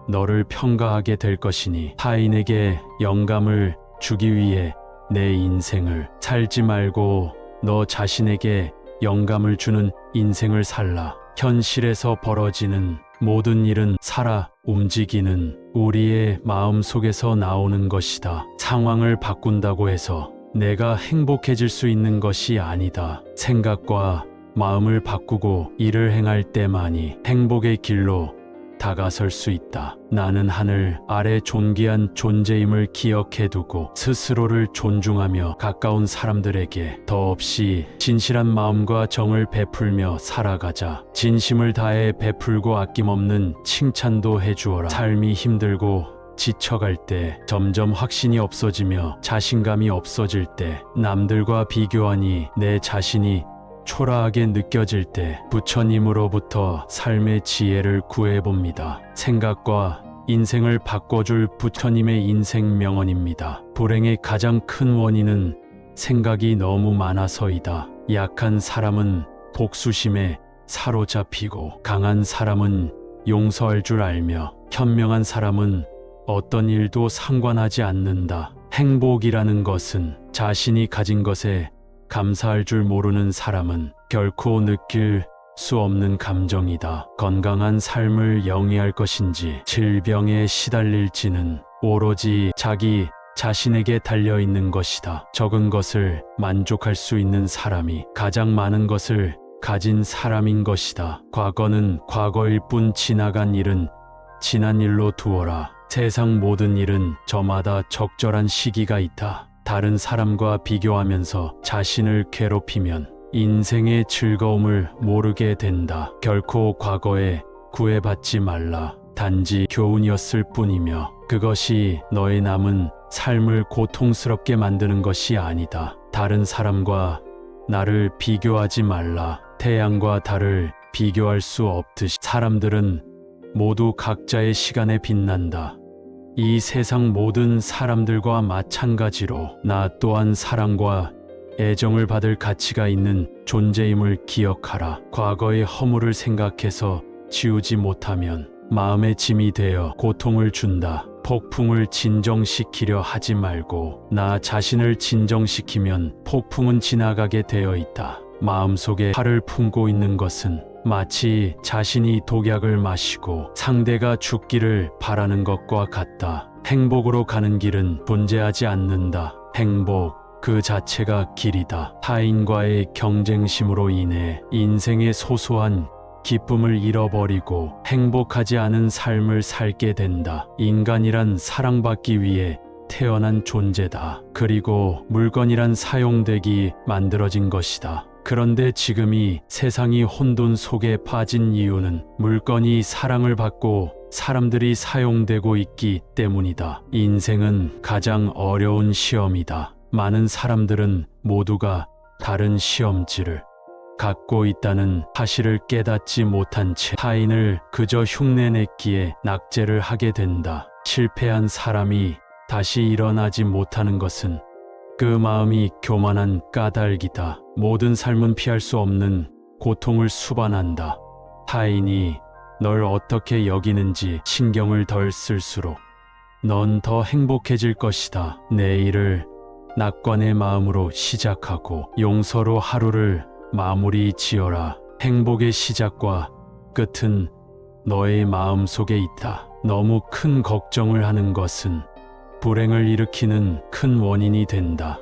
너를 평가하게 될 것이니 타인에게 영감을 주기 위해 내 인생을 살지 말고 너 자신에게 영감을 주는 인생을 살라. 현실에서 벌어지는 모든 일은 살아 움직이는 우리의 마음 속에서 나오는 것이다. 상황을 바꾼다고 해서 내가 행복해질 수 있는 것이 아니다. 생각과 마음을 바꾸고 일을 행할 때만이 행복의 길로 다가설 수 있다. 나는 하늘 아래 존귀한 존재임을 기억해두고 스스로를 존중하며 가까운 사람들에게 더없이 진실한 마음과 정을 베풀며 살아가자. 진심을 다해 베풀고 아낌없는 칭찬도 해주어라. 삶이 힘들고 지쳐갈 때, 점점 확신이 없어지며 자신감이 없어질 때, 남들과 비교하니 내 자신이 초라하게 느껴질 때 부처님으로부터 삶의 지혜를 구해봅니다. 생각과 인생을 바꿔줄 부처님의 인생 명언입니다. 불행의 가장 큰 원인은 생각이 너무 많아서이다. 약한 사람은 복수심에 사로잡히고 강한 사람은 용서할 줄 알며 현명한 사람은 어떤 일도 상관하지 않는다. 행복이라는 것은 자신이 가진 것에 감사할 줄 모르는 사람은 결코 느낄 수 없는 감정이다. 건강한 삶을 영위할 것인지 질병에 시달릴지는 오로지 자기 자신에게 달려있는 것이다. 적은 것을 만족할 수 있는 사람이 가장 많은 것을 가진 사람인 것이다. 과거는 과거일 뿐 지나간 일은 지난 일로 두어라. 세상 모든 일은 저마다 적절한 시기가 있다. 다른 사람과 비교하면서 자신을 괴롭히면 인생의 즐거움을 모르게 된다. 결코 과거에 구애받지 말라. 단지 교훈이었을 뿐이며 그것이 너의 남은 삶을 고통스럽게 만드는 것이 아니다. 다른 사람과 나를 비교하지 말라. 태양과 달을 비교할 수 없듯이 사람들은 모두 각자의 시간에 빛난다. 이 세상 모든 사람들과 마찬가지로 나 또한 사랑과 애정을 받을 가치가 있는 존재임을 기억하라. 과거의 허물을 생각해서 지우지 못하면 마음의 짐이 되어 고통을 준다. 폭풍을 진정시키려 하지 말고 나 자신을 진정시키면 폭풍은 지나가게 되어 있다. 마음속에 화를 품고 있는 것은 마치 자신이 독약을 마시고 상대가 죽기를 바라는 것과 같다. 행복으로 가는 길은 존재하지 않는다. 행복 그 자체가 길이다. 타인과의 경쟁심으로 인해 인생의 소소한 기쁨을 잃어버리고 행복하지 않은 삶을 살게 된다. 인간이란 사랑받기 위해 태어난 존재다. 그리고 물건이란 사용되기 만들어진 것이다. 그런데 지금 이 세상이 혼돈 속에 빠진 이유는 물건이 사랑을 받고 사람들이 사용되고 있기 때문이다. 인생은 가장 어려운 시험이다. 많은 사람들은 모두가 다른 시험지를 갖고 있다는 사실을 깨닫지 못한 채 타인을 그저 흉내냈기에 낙제를 하게 된다. 실패한 사람이 다시 일어나지 못하는 것은 그 마음이 교만한 까닭이다. 모든 삶은 피할 수 없는 고통을 수반한다. 타인이 널 어떻게 여기는지 신경을 덜 쓸수록 넌 더 행복해질 것이다. 내일을 낙관의 마음으로 시작하고 용서로 하루를 마무리 지어라. 행복의 시작과 끝은 너의 마음 속에 있다. 너무 큰 걱정을 하는 것은 불행을 일으키는 큰 원인이 된다.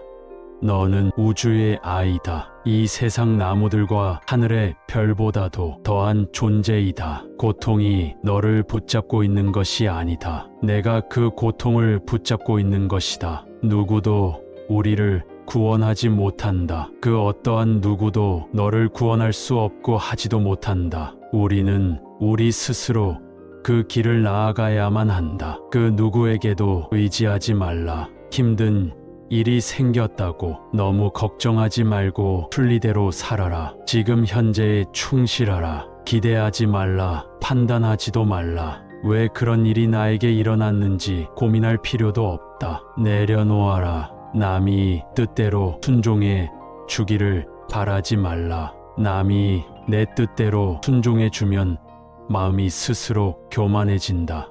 너는 우주의 아이다. 이 세상 나무들과 하늘의 별보다도 더한 존재이다. 고통이 너를 붙잡고 있는 것이 아니다. 내가 그 고통을 붙잡고 있는 것이다. 누구도 우리를 구원하지 못한다. 그 어떠한 누구도 너를 구원할 수 없고 하지도 못한다. 우리는 우리 스스로 그 길을 나아가야만 한다. 그 누구에게도 의지하지 말라. 힘든 일이 생겼다고 너무 걱정하지 말고 순리대로 살아라. 지금 현재에 충실하라. 기대하지 말라. 판단하지도 말라. 왜 그런 일이 나에게 일어났는지 고민할 필요도 없다. 내려놓아라. 남이 뜻대로 순종해 주기를 바라지 말라. 남이 내 뜻대로 순종해 주면 마음이 스스로 교만해진다.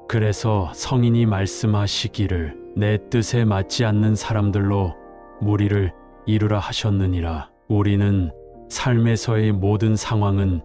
그래서 성인이 말씀하시기를 내 뜻에 맞지 않는 사람들로 무리를 이루라 하셨느니라. 우리는 삶에서의 모든 상황은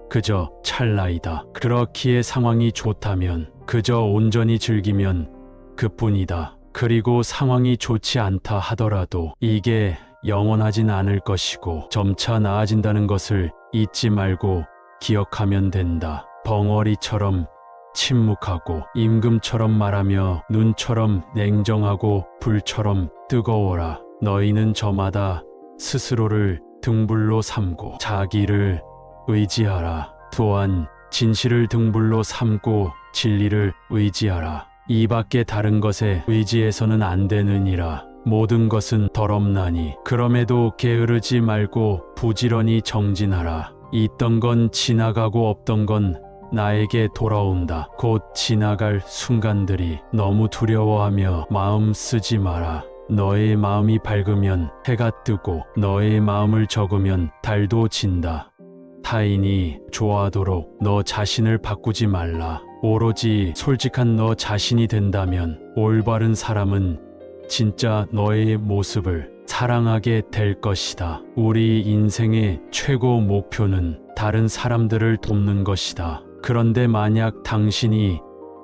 그저 찰나이다. 그렇기에 상황이 좋다면 그저 온전히 즐기면 그뿐이다. 그리고 상황이 좋지 않다 하더라도 이게 영원하진 않을 것이고 점차 나아진다는 것을 잊지 말고 기억하면 된다. 벙어리처럼 침묵하고 임금처럼 말하며 눈처럼 냉정하고 불처럼 뜨거워라. 너희는 저마다 스스로를 등불로 삼고 자기를 의지하라. 또한 진실을 등불로 삼고 진리를 의지하라. 이 밖에 다른 것에 의지해서는 안 되느니라. 모든 것은 더럽나니 그럼에도 게으르지 말고 부지런히 정진하라. 있던 건 지나가고 없던 건 나에게 돌아온다. 곧 지나갈 순간들이 너무 두려워하며 마음 쓰지 마라. 너의 마음이 밝으면 해가 뜨고 너의 마음을 적으면 달도 진다. 타인이 좋아하도록 너 자신을 바꾸지 말라. 오로지 솔직한 너 자신이 된다면 올바른 사람은 진짜 너의 모습을 사랑하게 될 것이다. 우리 인생의 최고 목표는 다른 사람들을 돕는 것이다. 그런데 만약 당신이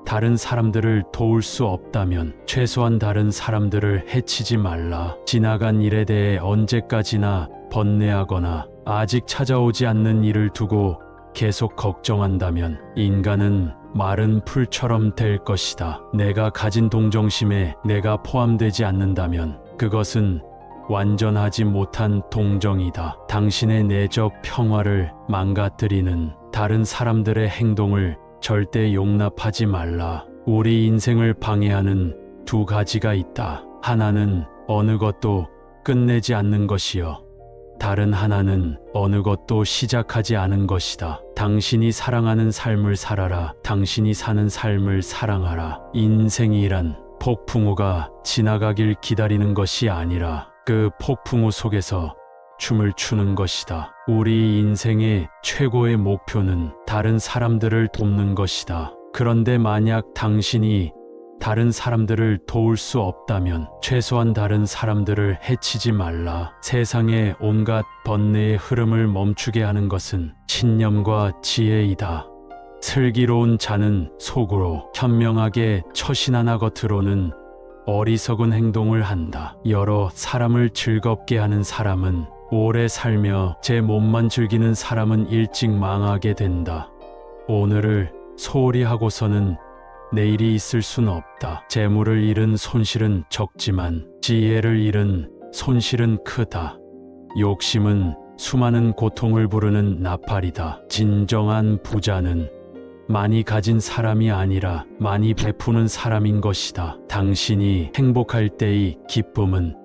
다른 사람들을 도울 수 없다면 최소한 다른 사람들을 해치지 말라. 지나간 일에 대해 언제까지나 번뇌하거나 아직 찾아오지 않는 일을 두고 계속 걱정한다면 인간은 마른 풀처럼 될 것이다. 내가 가진 동정심에 내가 포함되지 않는다면 그것은 완전하지 못한 동정이다. 당신의 내적 평화를 망가뜨리는 다른 사람들의 행동을 절대 용납하지 말라. 우리 인생을 방해하는 두 가지가 있다. 하나는 어느 것도 끝내지 않는 것이요. 다른 하나는 어느 것도 시작하지 않은 것이다. 당신이 사랑하는 삶을 살아라. 당신이 사는 삶을 사랑하라. 인생이란 폭풍우가 지나가길 기다리는 것이 아니라 그 폭풍우 속에서 춤을 추는 것이다. 우리 인생의 최고의 목표는 다른 사람들을 돕는 것이다. 그런데 만약 당신이 다른 사람들을 도울 수 없다면 최소한 다른 사람들을 해치지 말라. 세상의 온갖 번뇌의 흐름을 멈추게 하는 것은 신념과 지혜이다. 슬기로운 자는 속으로 현명하게 처신하나 겉으로는 어리석은 행동을 한다. 여러 사람을 즐겁게 하는 사람은 오래 살며 제 몸만 즐기는 사람은 일찍 망하게 된다. 오늘을 소홀히 하고서는 내일이 있을 순 없다. 재물을 잃은 손실은 적지만 지혜를 잃은 손실은 크다. 욕심은 수많은 고통을 부르는 나팔이다. 진정한 부자는 많이 가진 사람이 아니라 많이 베푸는 사람인 것이다. 당신이 행복할 때의 기쁨은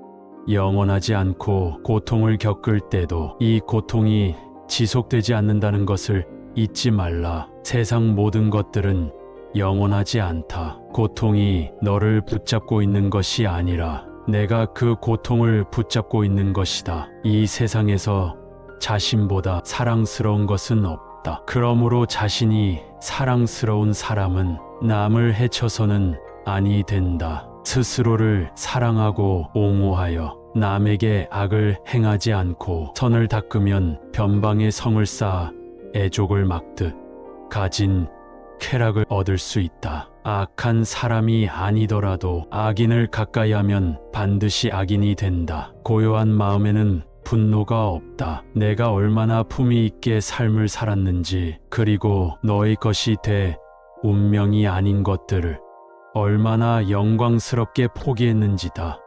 영원하지 않고 고통을 겪을 때도 이 고통이 지속되지 않는다는 것을 잊지 말라. 세상 모든 것들은 영원하지 않다. 고통이 너를 붙잡고 있는 것이 아니라 내가 그 고통을 붙잡고 있는 것이다. 이 세상에서 자신보다 사랑스러운 것은 없다. 그러므로 자신이 사랑스러운 사람은 남을 해쳐서는 아니 된다. 스스로를 사랑하고 옹호하여 남에게 악을 행하지 않고 선을 닦으면 변방의 성을 쌓아 애족을 막듯 가진 쾌락을 얻을 수 있다. 악한 사람이 아니더라도 악인을 가까이 하면 반드시 악인이 된다. 고요한 마음에는 분노가 없다. 내가 얼마나 품위 있게 삶을 살았는지, 그리고 너의 것이 돼 운명이 아닌 것들을 얼마나 영광스럽게 포기했는지다.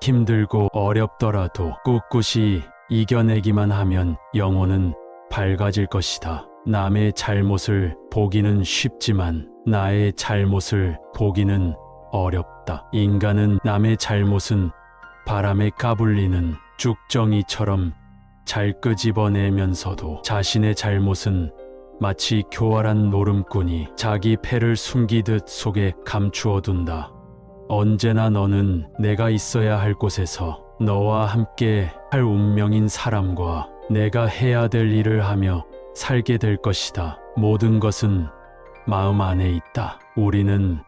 힘들고 어렵더라도 꿋꿋이 이겨내기만 하면 영혼은 밝아질 것이다. 남의 잘못을 보기는 쉽지만 나의 잘못을 보기는 어렵다. 인간은 남의 잘못은 바람에 까불리는 쭉정이처럼 잘 끄집어내면서도 자신의 잘못은 마치 교활한 노름꾼이 자기 패를 숨기듯 속에 감추어둔다. 언제나 너는 내가 있어야 할 곳에서 너와 함께 할 운명인 사람과 내가 해야 될 일을 하며 살게 될 것이다. 모든 것은 마음 안에 있다. 우리는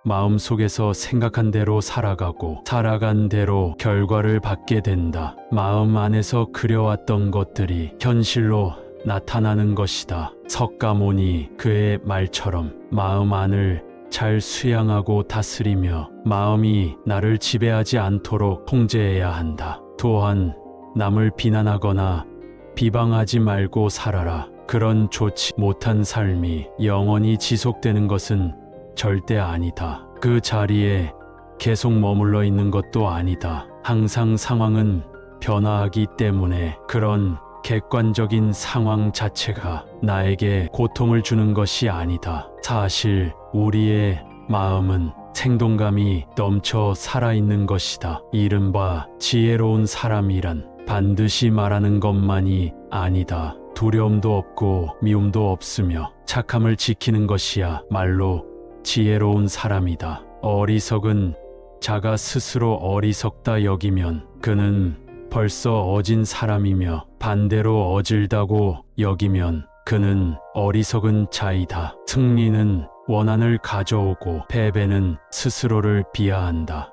마음속에서 생각한 대로 살아가고 살아간 대로 결과를 받게 된다. 마음 안에서 그려왔던 것들이 현실로 나타나는 것이다. 석가모니 그의 말처럼 마음 안을 잘 수양하고 다스리며 마음이 나를 지배하지 않도록 통제해야 한다. 또한 남을 비난하거나 비방하지 말고 살아라. 그런 좋지 못한 삶이 영원히 지속되는 것은 절대 아니다. 그 자리에 계속 머물러 있는 것도 아니다. 항상 상황은 변화하기 때문에 그런 객관적인 상황 자체가 나에게 고통을 주는 것이 아니다. 사실 우리의 마음은 생동감이 넘쳐 살아있는 것이다. 이른바 지혜로운 사람이란 반드시 말하는 것만이 아니다. 두려움도 없고 미움도 없으며 착함을 지키는 것이야 말로 지혜로운 사람이다. 어리석은 자가 스스로 어리석다 여기면 그는 벌써 어진 사람이며 반대로 어질다고 여기면 그는 어리석은 자이다. 승리는 원한을 가져오고 패배는 스스로를 비하한다.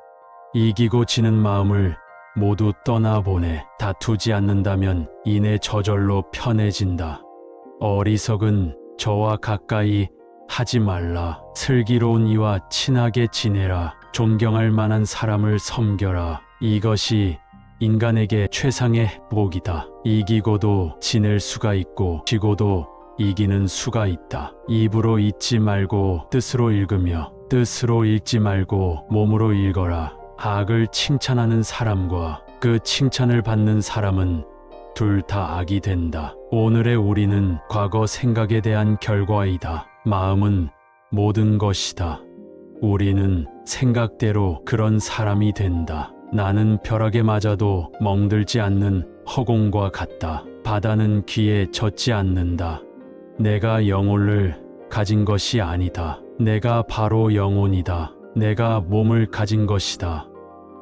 이기고 지는 마음을 모두 떠나보내. 다투지 않는다면 이내 저절로 편해진다. 어리석은 저와 가까이 하지 말라. 슬기로운 이와 친하게 지내라. 존경할 만한 사람을 섬겨라. 이것이 인간에게 최상의 복이다. 이기고도 지낼 수가 있고 지고도 이기는 수가 있다. 입으로 잊지 말고 뜻으로 읽으며 뜻으로 읽지 말고 몸으로 읽어라. 악을 칭찬하는 사람과 그 칭찬을 받는 사람은 둘 다 악이 된다. 오늘의 우리는 과거 생각에 대한 결과이다. 마음은 모든 것이다. 우리는 생각대로 그런 사람이 된다. 나는 벼락에 맞아도 멍들지 않는 허공과 같다. 바다는 귀에 젖지 않는다. 내가 영혼을 가진 것이 아니다. 내가 바로 영혼이다. 내가 몸을 가진 것이다.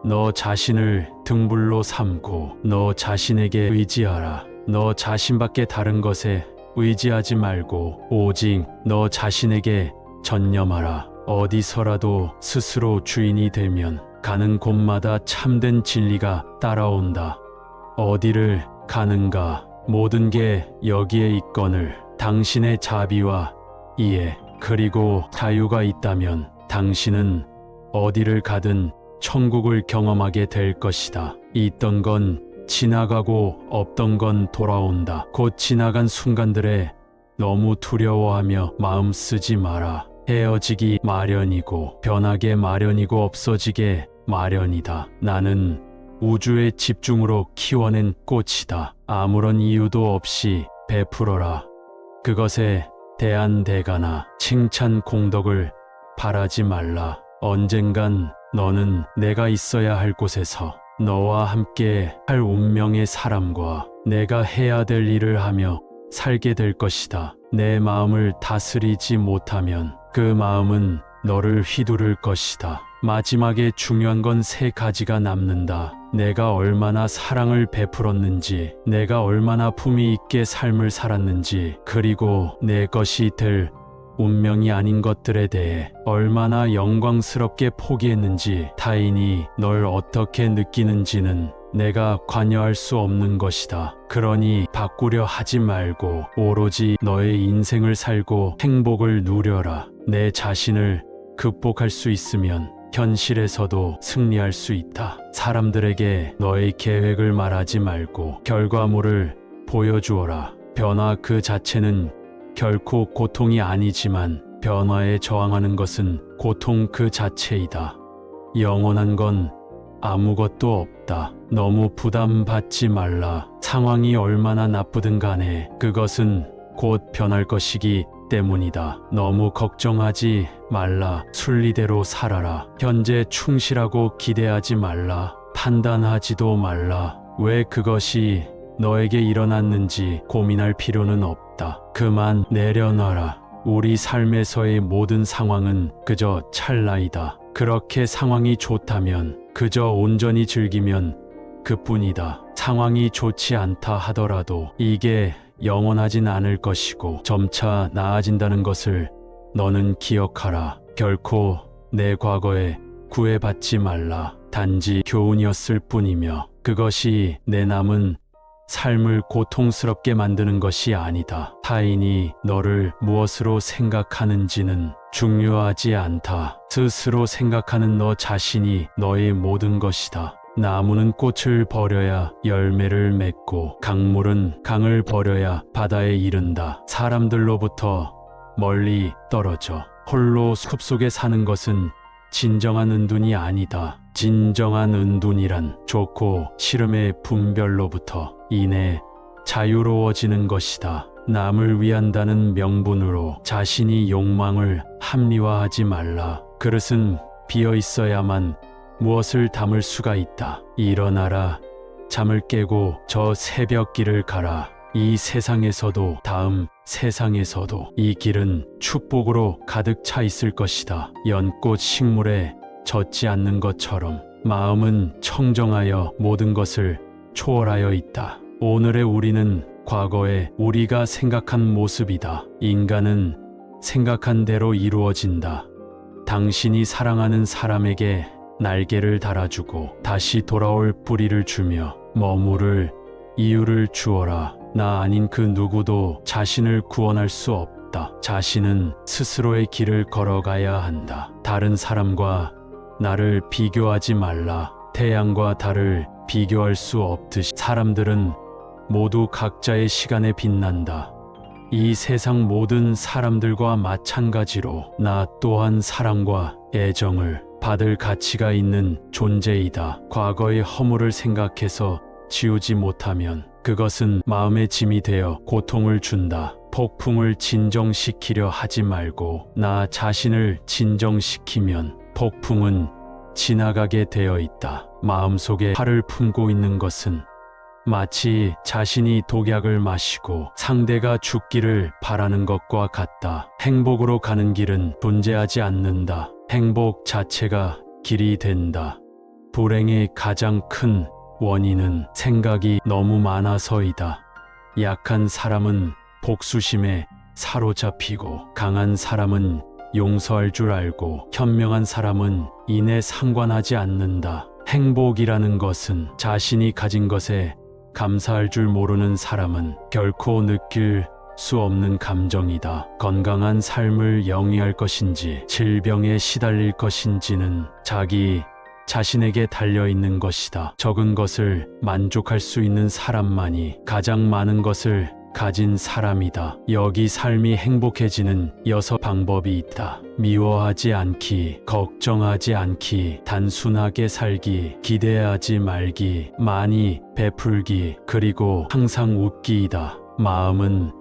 너 자신을 등불로 삼고 너 자신에게 의지하라. 너 자신밖에 다른 것에 의지하지 말고 오직 너 자신에게 전념하라. 어디서라도 스스로 주인이 되면 가는 곳마다 참된 진리가 따라온다. 어디를 가는가 모든 게 여기에 있거늘 당신의 자비와 이해 그리고 자유가 있다면 당신은 어디를 가든 천국을 경험하게 될 것이다. 있던 건 지나가고 없던 건 돌아온다. 곧 지나간 순간들에 너무 두려워하며 마음 쓰지 마라. 헤어지기 마련이고 변하게 마련이고 없어지게 마련이다. 나는 우주의 집중으로 키워낸 꽃이다. 아무런 이유도 없이 베풀어라. 그것에 대한 대가나 칭찬 공덕을 바라지 말라. 언젠간 너는 내가 있어야 할 곳에서 너와 함께 할 운명의 사람과 내가 해야 될 일을 하며 살게 될 것이다. 내 마음을 다스리지 못하면 그 마음은 너를 휘두를 것이다. 마지막에 중요한 건 세 가지가 남는다. 내가 얼마나 사랑을 베풀었는지, 내가 얼마나 품위 있게 삶을 살았는지, 그리고 내 것이 될 운명이 아닌 것들에 대해 얼마나 영광스럽게 포기했는지. 타인이 널 어떻게 느끼는지는 내가 관여할 수 없는 것이다. 그러니 바꾸려 하지 말고 오로지 너의 인생을 살고 행복을 누려라. 내 자신을 극복할 수 있으면 현실에서도 승리할 수 있다. 사람들에게 너의 계획을 말하지 말고 결과물을 보여주어라. 변화 그 자체는 결코 고통이 아니지만 변화에 저항하는 것은 고통 그 자체이다. 영원한 건 아무것도 없다. 너무 부담받지 말라. 상황이 얼마나 나쁘든 간에 그것은 곧 변할 것이기 때문이다. 너무 걱정하지 말라. 순리대로 살아라. 현재 충실하고 기대하지 말라. 판단하지도 말라. 왜 그것이 너에게 일어났는지 고민할 필요는 없다. 그만 내려놔라. 우리 삶에서의 모든 상황은 그저 찰나이다. 그렇게 상황이 좋다면 그저 온전히 즐기면 그뿐이다. 상황이 좋지 않다 하더라도 이게 영원하진 않을 것이고 점차 나아진다는 것을 너는 기억하라. 결코 내 과거에 구애받지 말라. 단지 교훈이었을 뿐이며 그것이 내 남은 삶을 고통스럽게 만드는 것이 아니다. 타인이 너를 무엇으로 생각하는지는 중요하지 않다. 스스로 생각하는 너 자신이 너의 모든 것이다. 나무는 꽃을 버려야 열매를 맺고 강물은 강을 버려야 바다에 이른다. 사람들로부터 멀리 떨어져 홀로 숲속에 사는 것은 진정한 은둔이 아니다. 진정한 은둔이란 좋고 싫음의 분별로부터 인해 자유로워지는 것이다. 남을 위한다는 명분으로 자신이 욕망을 합리화하지 말라. 그릇은 비어 있어야만 무엇을 담을 수가 있다. 일어나라. 잠을 깨고 저 새벽길을 가라. 이 세상에서도 다음 세상에서도 이 길은 축복으로 가득 차 있을 것이다. 연꽃 식물에 젖지 않는 것처럼 마음은 청정하여 모든 것을 초월하여 있다. 오늘의 우리는 과거에 우리가 생각한 모습이다. 인간은 생각한 대로 이루어진다. 당신이 사랑하는 사람에게 날개를 달아주고 다시 돌아올 뿌리를 주며 머무를 이유를 주어라. 나 아닌 그 누구도 자신을 구원할 수 없다. 자신은 스스로의 길을 걸어가야 한다. 다른 사람과 나를 비교하지 말라. 태양과 달을 비교할 수 없듯이 사람들은 모두 각자의 시간에 빛난다. 이 세상 모든 사람들과 마찬가지로 나 또한 사랑과 애정을 받을 가치가 있는 존재이다. 과거의 허물을 생각해서 지우지 못하면 그것은 마음의 짐이 되어 고통을 준다. 폭풍을 진정시키려 하지 말고 나 자신을 진정시키면 폭풍은 지나가게 되어 있다. 마음속에 화를 품고 있는 것은 마치 자신이 독약을 마시고 상대가 죽기를 바라는 것과 같다. 행복으로 가는 길은 존재하지 않는다. 행복 자체가 길이 된다. 불행의 가장 큰 원인은 생각이 너무 많아서이다. 약한 사람은 복수심에 사로잡히고 강한 사람은 용서할 줄 알고 현명한 사람은 이내 상관하지 않는다. 행복이라는 것은 자신이 가진 것에 감사할 줄 모르는 사람은 결코 느낄 수 없는 감정이다. 건강한 삶을 영위할 것인지 질병에 시달릴 것인지는 자기 자신에게 달려있는 것이다. 적은 것을 만족할 수 있는 사람만이 가장 많은 것을 가진 사람이다. 여기 삶이 행복해지는 6방법이 있다. 미워하지 않기, 걱정하지 않기, 단순하게 살기, 기대하지 말기, 많이 베풀기, 그리고 항상 웃기이다. 마음은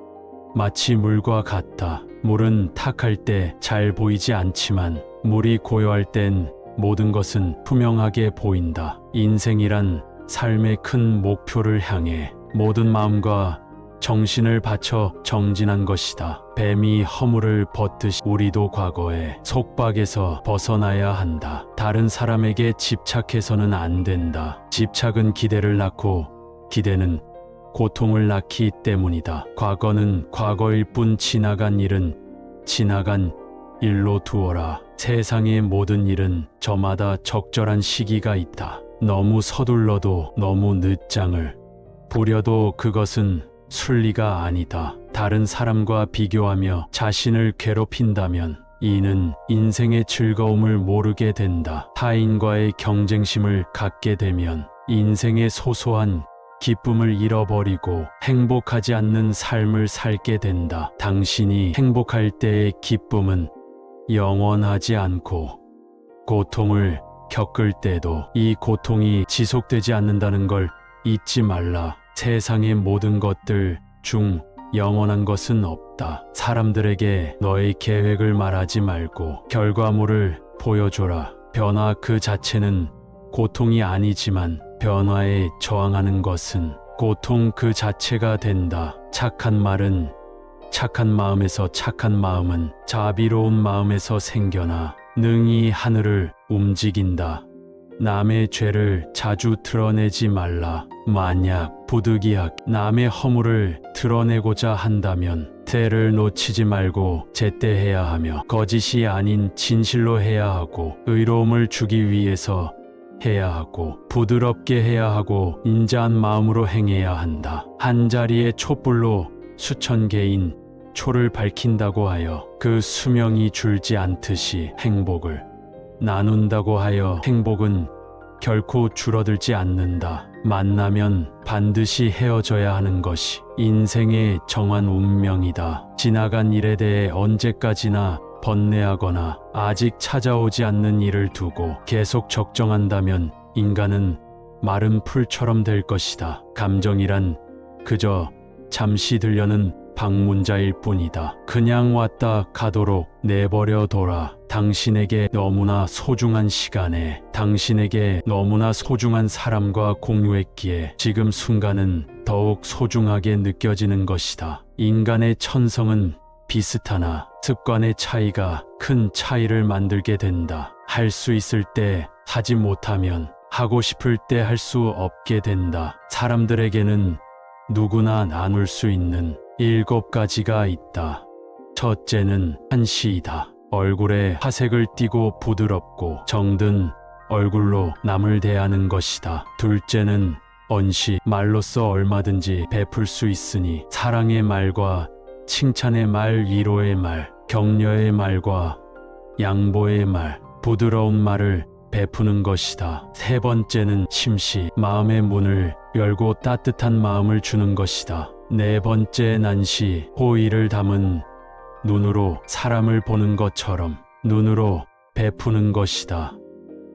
마치 물과 같다. 물은 탁할 때 잘 보이지 않지만 물이 고요할 땐 모든 것은 투명하게 보인다. 인생이란 삶의 큰 목표를 향해 모든 마음과 정신을 바쳐 정진한 것이다. 뱀이 허물을 벗듯이 우리도 과거의 속박에서 벗어나야 한다. 다른 사람에게 집착해서는 안 된다. 집착은 기대를 낳고 기대는 고통을 낳기 때문이다. 과거는 과거일 뿐 지나간 일은 지나간 일로 두어라. 세상의 모든 일은 저마다 적절한 시기가 있다. 너무 서둘러도 너무 늦장을 부려도 그것은 순리가 아니다. 다른 사람과 비교하며 자신을 괴롭힌다면 이는 인생의 즐거움을 모르게 된다. 타인과의 경쟁심을 갖게 되면 인생의 소소한 기쁨을 잃어버리고 행복하지 않는 삶을 살게 된다. 당신이 행복할 때의 기쁨은 영원하지 않고 고통을 겪을 때도 이 고통이 지속되지 않는다는 걸 잊지 말라. 세상의 모든 것들 중 영원한 것은 없다. 사람들에게 너의 계획을 말하지 말고 결과물을 보여줘라. 변화 그 자체는 고통이 아니지만 변화에 저항하는 것은 고통 그 자체가 된다. 착한 말은 착한 마음에서, 착한 마음은 자비로운 마음에서 생겨나 능히 하늘을 움직인다. 남의 죄를 자주 드러내지 말라. 만약 부득이하게 남의 허물을 드러내고자 한다면 때를 놓치지 말고 제때해야 하며 거짓이 아닌 진실로 해야 하고 의로움을 주기 위해서 해야 하고 부드럽게 해야 하고 인자한 마음으로 행해야 한다. 한 자리의 촛불로 수천 개인 초를 밝힌다고 하여 그 수명이 줄지 않듯이 행복을 나눈다고 하여 행복은 결코 줄어들지 않는다. 만나면 반드시 헤어져야 하는 것이 인생의 정한 운명이다. 지나간 일에 대해 언제까지나 번뇌하거나 아직 찾아오지 않는 일을 두고 계속 적정한다면 인간은 마른 풀처럼 될 것이다. 감정이란 그저 잠시 들려는 방문자일 뿐이다. 그냥 왔다 가도록 내버려둬라. 당신에게 너무나 소중한 시간에 당신에게 너무나 소중한 사람과 공유했기에 지금 순간은 더욱 소중하게 느껴지는 것이다. 인간의 천성은 비슷하나 습관의 차이가 큰 차이를 만들게 된다. 할 수 있을 때 하지 못하면 하고 싶을 때 할 수 없게 된다. 사람들에게는 누구나 나눌 수 있는 7가지가 있다. 첫째는 한시이다. 얼굴에 화색을 띠고 부드럽고 정든 얼굴로 남을 대하는 것이다. 둘째는 언시, 말로써 얼마든지 베풀 수 있으니 사랑의 말과 칭찬의 말, 위로의 말, 격려의 말과 양보의 말, 부드러운 말을 베푸는 것이다. 세 번째는 심시, 마음의 문을 열고 따뜻한 마음을 주는 것이다. 네 번째 난시, 호의를 담은 눈으로 사람을 보는 것처럼 눈으로 베푸는 것이다.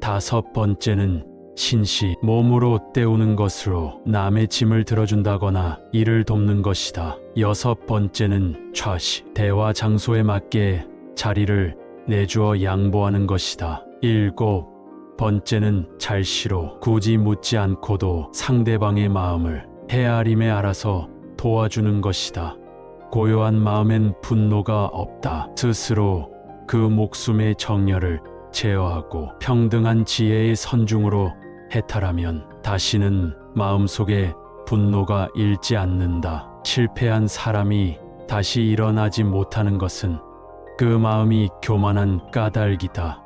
다섯 번째는 신시, 몸으로 때우는 것으로 남의 짐을 들어준다거나 일을 돕는 것이다. 여섯 번째는 좌시, 대화 장소에 맞게 자리를 내주어 양보하는 것이다. 일곱 번째는 잘시로, 굳이 묻지 않고도 상대방의 마음을 헤아림에 알아서 도와주는 것이다. 고요한 마음엔 분노가 없다. 스스로 그 목숨의 정열을 제어하고 평등한 지혜의 선중으로 해탈하면 다시는 마음속에 분노가 일지 않는다. 실패한 사람이 다시 일어나지 못하는 것은 그 마음이 교만한 까닭이다.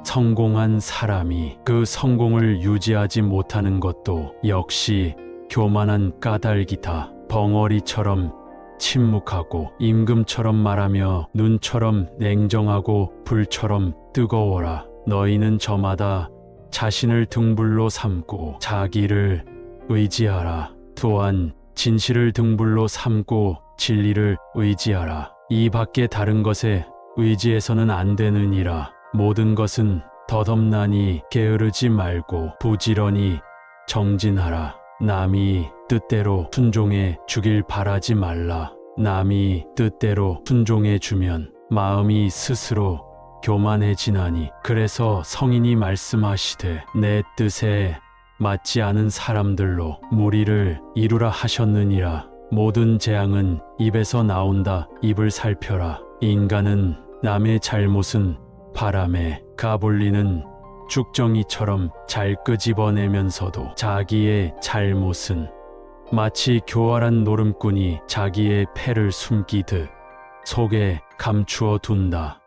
성공한 사람이 그 성공을 유지하지 못하는 것도 역시 교만한 까닭이다. 벙어리처럼 침묵하고 임금처럼 말하며 눈처럼 냉정하고 불처럼 뜨거워라. 너희는 저마다 자신을 등불로 삼고 자기를 의지하라. 또한 진실을 등불로 삼고 진리를 의지하라. 이 밖에 다른 것에 의지해서는 안 되느니라. 모든 것은 덧없나니 게으르지 말고 부지런히 정진하라. 남이 뜻대로 순종해 주길 바라지 말라. 남이 뜻대로 순종해 주면 마음이 스스로 교만해지나니. 그래서 성인이 말씀하시되 내 뜻에 맞지 않은 사람들로 무리를 이루라 하셨느니라. 모든 재앙은 입에서 나온다. 입을 살펴라. 인간은 남의 잘못은 바람에 가불리는 쭉정이처럼 잘 끄집어내면서도 자기의 잘못은 마치 교활한 노름꾼이 자기의 패를 숨기듯 속에 감추어 둔다.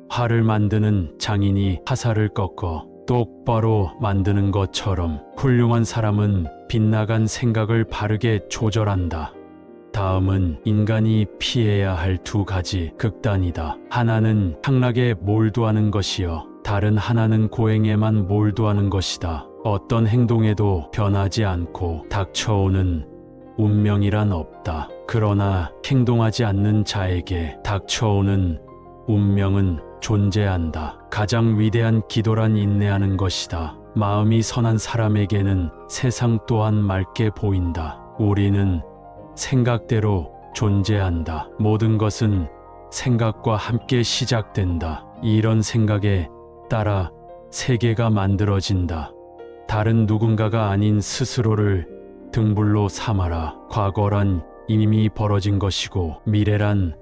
활을 만드는 장인이 화살을 꺾어 똑바로 만드는 것처럼 훌륭한 사람은 빗나간 생각을 바르게 조절한다. 다음은 인간이 피해야 할 두 가지 극단이다. 하나는 향락에 몰두하는 것이요, 다른 하나는 고행에만 몰두하는 것이다. 어떤 행동에도 변하지 않고 닥쳐오는 운명이란 없다. 그러나 행동하지 않는 자에게 닥쳐오는 운명은 존재한다. 가장 위대한 기도란 인내하는 것이다. 마음이 선한 사람에게는 세상 또한 맑게 보인다. 우리는 생각대로 존재한다. 모든 것은 생각과 함께 시작된다. 이런 생각에 따라 세계가 만들어진다. 다른 누군가가 아닌 스스로를 등불로 삼아라. 과거란 이미 벌어진 것이고 미래란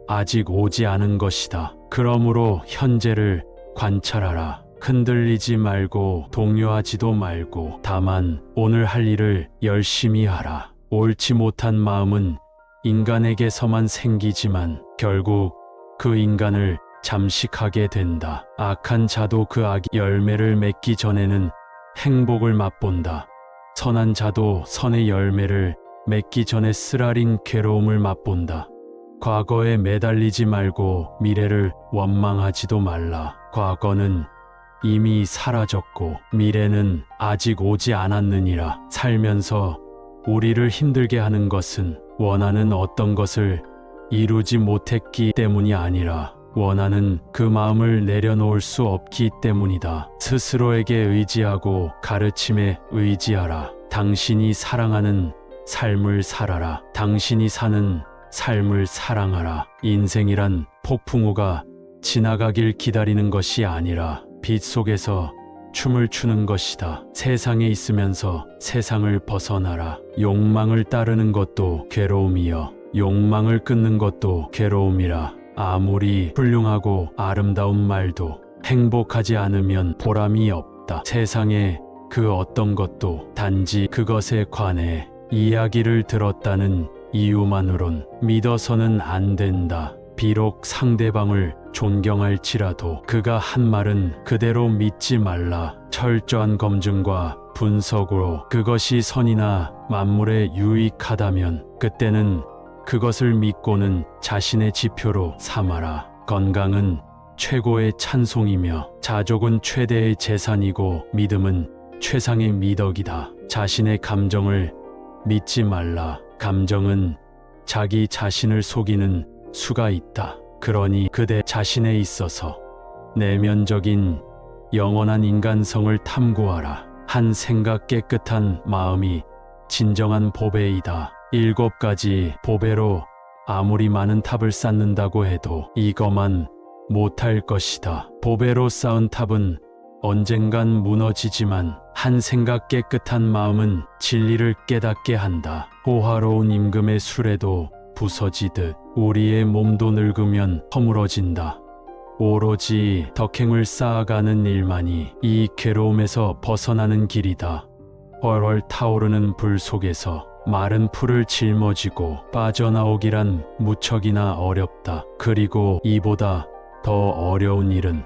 아직 오지 않은 것이다. 그러므로 현재를 관찰하라. 흔들리지 말고 동요하지도 말고 다만 오늘 할 일을 열심히 하라. 옳지 못한 마음은 인간에게서만 생기지만 결국 그 인간을 잠식하게 된다. 악한 자도 그 악의 열매를 맺기 전에는 행복을 맛본다. 선한 자도 선의 열매를 맺기 전에 쓰라린 괴로움을 맛본다. 과거에 매달리지 말고 미래를 원망하지도 말라. 과거는 이미 사라졌고 미래는 아직 오지 않았느니라. 살면서 우리를 힘들게 하는 것은 원하는 어떤 것을 이루지 못했기 때문이 아니라 원하는 그 마음을 내려놓을 수 없기 때문이다. 스스로에게 의지하고 가르침에 의지하라. 당신이 사랑하는 삶을 살아라. 당신이 사는 삶을 사랑하라. 인생이란 폭풍우가 지나가길 기다리는 것이 아니라 빛 속에서 춤을 추는 것이다. 세상에 있으면서 세상을 벗어나라. 욕망을 따르는 것도 괴로움이여 욕망을 끊는 것도 괴로움이라. 아무리 훌륭하고 아름다운 말도 행복하지 않으면 보람이 없다. 세상에 그 어떤 것도 단지 그것에 관해 이야기를 들었다는 이유만으론 믿어서는 안 된다. 비록 상대방을 존경할지라도 그가 한 말은 그대로 믿지 말라. 철저한 검증과 분석으로 그것이 선이나 만물에 유익하다면 그때는 그것을 믿고는 자신의 지표로 삼아라. 건강은 최고의 찬송이며 자족은 최대의 재산이고 믿음은 최상의 미덕이다. 자신의 감정을 믿지 말라. 감정은 자기 자신을 속이는 수가 있다. 그러니 그대 자신에 있어서 내면적인 영원한 인간성을 탐구하라. 한 생각 깨끗한 마음이 진정한 보배이다. 7가지 보배로 아무리 많은 탑을 쌓는다고 해도 이거만 못할 것이다. 보배로 쌓은 탑은 언젠간 무너지지만 한 생각 깨끗한 마음은 진리를 깨닫게 한다. 호화로운 임금의 수레도 부서지듯 우리의 몸도 늙으면 허물어진다. 오로지 덕행을 쌓아가는 일만이 이 괴로움에서 벗어나는 길이다. 훨훨 타오르는 불 속에서 마른 풀을 짊어지고 빠져나오기란 무척이나 어렵다. 그리고 이보다 더 어려운 일은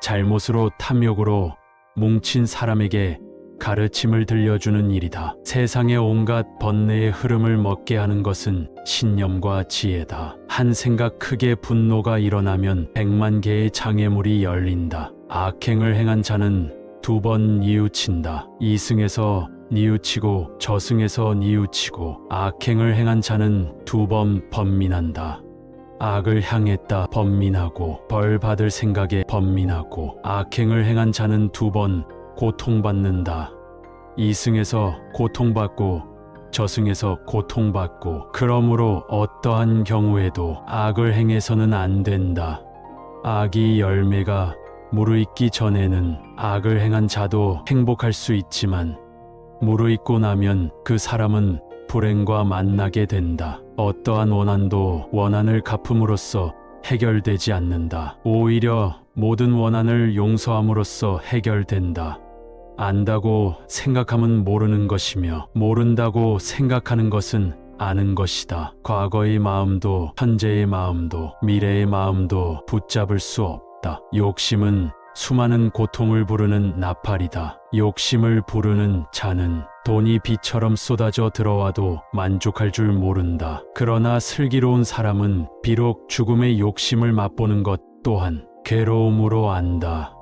잘못으로 탐욕으로 뭉친 사람에게 가르침을 들려주는 일이다. 세상의 온갖 번뇌의 흐름을 먹게 하는 것은 신념과 지혜다. 한 생각 크게 분노가 일어나면 100만 개의 장애물이 열린다. 악행을 행한 자는 2번 뉘우친다. 이승에서 뉘우치고 저승에서 뉘우치고, 악행을 행한 자는 2번 번민한다. 악을 향했다 번민하고, 벌 받을 생각에 번민하고, 악행을 행한 자는 2번 고통받는다. 이승에서 고통받고 저승에서 고통받고, 그러므로 어떠한 경우에도 악을 행해서는 안 된다. 악이 열매가 무르익기 전에는 악을 행한 자도 행복할 수 있지만 무르익고 나면 그 사람은 불행과 만나게 된다. 어떠한 원한도 원한을 갚음으로써 해결되지 않는다. 오히려 모든 원한을 용서함으로써 해결된다. 안다고 생각하면 모르는 것이며, 모른다고 생각하는 것은 아는 것이다. 과거의 마음도 현재의 마음도 미래의 마음도 붙잡을 수 없다. 욕심은 수많은 고통을 부르는 나팔이다. 욕심을 부르는 자는 돈이 비처럼 쏟아져 들어와도 만족할 줄 모른다. 그러나 슬기로운 사람은 비록 죽음의 욕심을 맛보는 것 또한 괴로움으로 안다.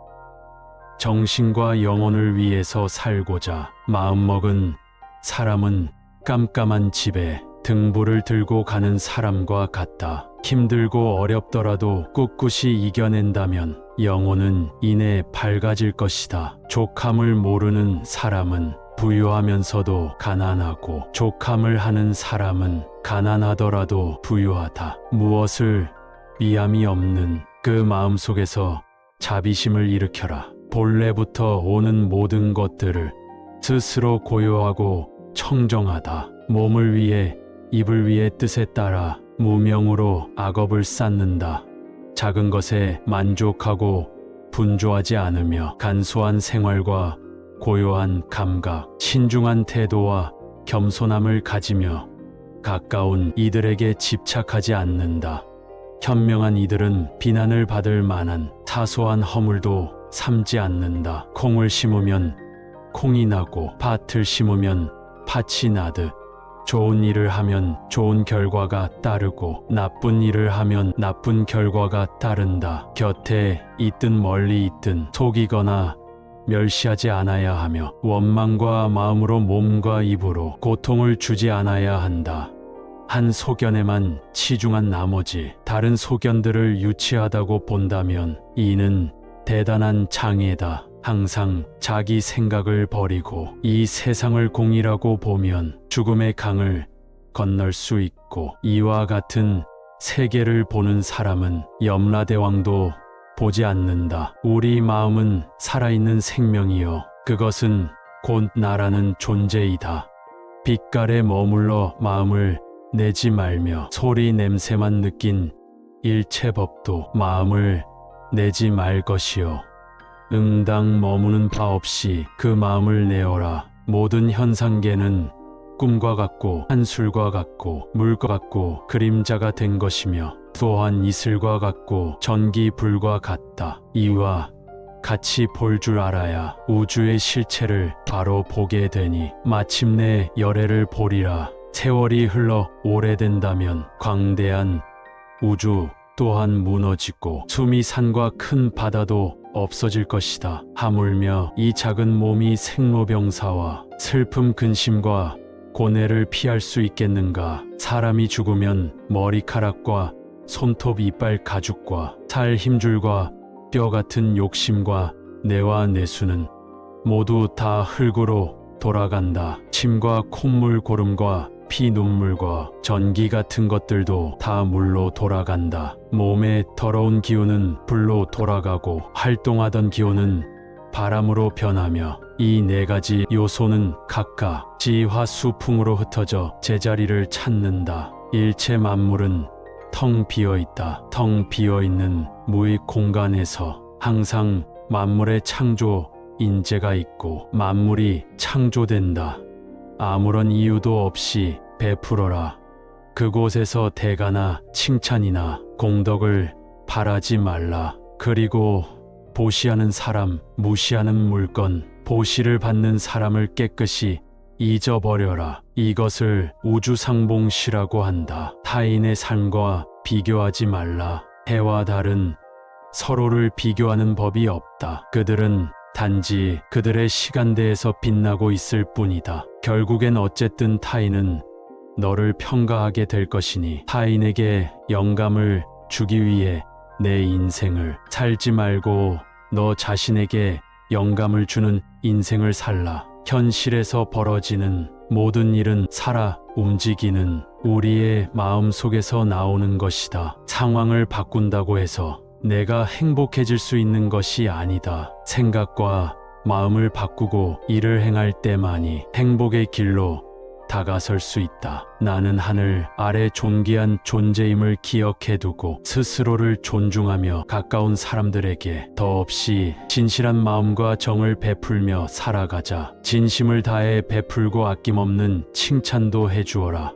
정신과 영혼을 위해서 살고자 마음먹은 사람은 깜깜한 집에 등불을 들고 가는 사람과 같다. 힘들고 어렵더라도 꿋꿋이 이겨낸다면 영혼은 이내 밝아질 것이다. 족함을 모르는 사람은 부유하면서도 가난하고, 족함을 하는 사람은 가난하더라도 부유하다. 무엇을 미함이 없는 그 마음속에서 자비심을 일으켜라. 본래부터 오는 모든 것들을 스스로 고요하고 청정하다. 몸을 위해 입을 위해 뜻에 따라 무명으로 악업을 쌓는다. 작은 것에 만족하고 분조하지 않으며, 간소한 생활과 고요한 감각, 신중한 태도와 겸손함을 가지며 가까운 이들에게 집착하지 않는다. 현명한 이들은 비난을 받을 만한 사소한 허물도 삼지 않는다. 콩을 심으면 콩이 나고 밭을 심으면 팥이 나듯, 좋은 일을 하면 좋은 결과가 따르고 나쁜 일을 하면 나쁜 결과가 따른다. 곁에 있든 멀리 있든 속이거나 멸시하지 않아야 하며, 원망과 마음으로 몸과 입으로 고통을 주지 않아야 한다. 한 소견에만 치중한 나머지 다른 소견들을 유치하다고 본다면 이는 대단한 장애다. 항상 자기 생각을 버리고 이 세상을 공이라고 보면 죽음의 강을 건널 수 있고, 이와 같은 세계를 보는 사람은 염라대왕도 보지 않는다. 우리 마음은 살아있는 생명이요, 그것은 곧 나라는 존재이다. 빛깔에 머물러 마음을 내지 말며 소리 냄새만 느낀 일체법도 마음을 내지 말 것이요, 응당 머무는 바 없이 그 마음을 내어라. 모든 현상계는 꿈과 같고 한술과 같고 물과 같고 그림자가 된 것이며, 또한 이슬과 같고 전기 불과 같다. 이와 같이 볼 줄 알아야 우주의 실체를 바로 보게 되니 마침내 열애를 보리라. 세월이 흘러 오래된다면 광대한 우주 또한 무너지고 수미 산과 큰 바다도 없어질 것이다. 하물며 이 작은 몸이 생로병사와 슬픔 근심과 고뇌를 피할 수 있겠는가? 사람이 죽으면 머리카락과 손톱 이빨 가죽과 살 힘줄과 뼈 같은 욕심과 뇌와 내수는 모두 다 흙으로 돌아간다. 침과 콧물 고름과 피 눈물과 전기 같은 것들도 다 물로 돌아간다. 몸의 더러운 기운은 불로 돌아가고 활동하던 기운은 바람으로 변하며, 이 네 가지 요소는 각각 지화수풍으로 흩어져 제자리를 찾는다. 일체 만물은 텅 비어있다. 텅 비어있는 무의 공간에서 항상 만물의 창조 인재가 있고 만물이 창조된다. 아무런 이유도 없이 베풀어라. 그곳에서 대가나 칭찬이나 공덕을 바라지 말라. 그리고 보시하는 사람, 무시하는 물건, 보시를 받는 사람을 깨끗이 잊어버려라. 이것을 우주상봉시라고 한다. 타인의 삶과 비교하지 말라. 해와 달은 서로를 비교하는 법이 없다. 그들은 단지 그들의 시간대에서 빛나고 있을 뿐이다. 결국엔 어쨌든 타인은 너를 평가하게 될 것이니 타인에게 영감을 주기 위해 내 인생을 살지 말고 너 자신에게 영감을 주는 인생을 살라. 현실에서 벌어지는 모든 일은 살아 움직이는 우리의 마음 속에서 나오는 것이다. 상황을 바꾼다고 해서 내가 행복해질 수 있는 것이 아니다. 생각과 마음을 바꾸고 일을 행할 때만이 행복의 길로 다가설 수 있다. 나는 하늘 아래 존귀한 존재임을 기억해 두고 스스로를 존중하며 가까운 사람들에게 더없이 진실한 마음과 정을 베풀며 살아가자. 진심을 다해 베풀고 아낌없는 칭찬도 해주어라.